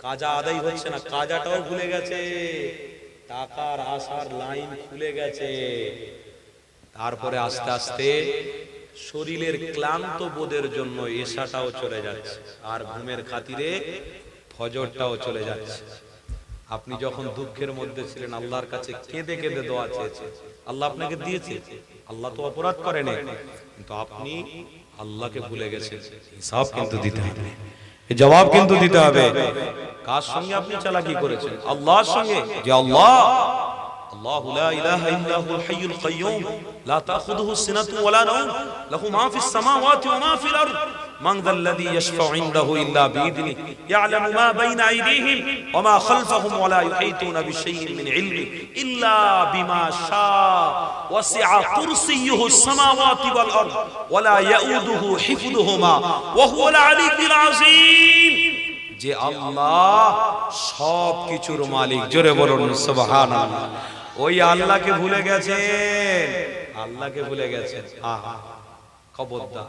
কাজা আদায় হচ্ছে না, কাজাটাও ভুলে গেছে, টাকার আসার লাইন খুলে গেছে। তারপরে আস্তে আস্তে শরীরের ক্লান্ত বোধের জন্য এশাটাও চলে যাচ্ছে, আর ঘুমের খাতিরে ফজরটাও চলে যাচ্ছে। আপনি যখন দুঃখের মধ্যে ছিলেন, আল্লাহর কাছে কেঁদে কেঁদে দোয়া চেয়েছেন, আল্লাহ আপনাকে দিয়েছে। আল্লাহ তো অপরাধ করেনি, কিন্তু আপনি আল্লাহকে ভুলে গেছেন। হিসাব কিন্তু দিতে হবে, এই জবাব কিন্তু দিতে হবে। কার সঙ্গে আপনি চালাকি করেছেন? আল্লাহর সঙ্গে। যে আল্লাহ, আল্লাহু লা ইলাহা ইল্লা হুল হাইয়ুল কাইয়্যুম লা তাখুযুহু সিনাতুন ওয়া লা নাওম লাহু মা ফিস সামাওয়াতি ওয়া মা ফিল আরদ মান যাল্লাযী ইয়াশফাউ ইনদাহু ইল্লা বিইذনিহি ইয়া'লামু মা বাইনা আইদিহিম ওয়া মা খালফাহুম ওয়া লা ইউহীতুনা বিশাইইন মিন ইলমিহি ইল্লা বিমা শাআ ওয়াসি'a কুরসিয়্যুহুস সামাওয়াতি ওয়াল আরদ ওয়া লা ইয়াউদুহু হিফযুহুমা ওয়া হুয়াল আলিয়্যুল আযীম। যে আল্লাহ সব কিছুর মালিক, জোরে বলুন সুবহানাল্লাহ। ওই আল্লাহকে ভুলে গেছেন, আল্লাহকে ভুলে গেছেন। আহা, খবরদার।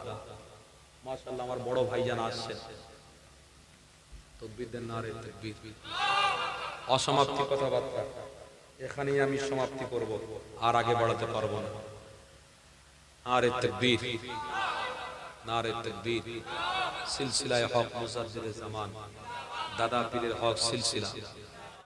মাশাআল্লাহ, আমার বড় ভাইজান আসছেন, তাকবীর দেন, নারে তাকবীর। অসমাপ্তি কথাবার্তা এখানেই আমি সমাপ্তি করব, আর আগে বাড়াতে পারবো না। নারে তাকবীর, নারে তাকবীর। সিলসিলায়ে হক মুজাদ্দিদে জামান, দাদা পীরের হক সিলসিলা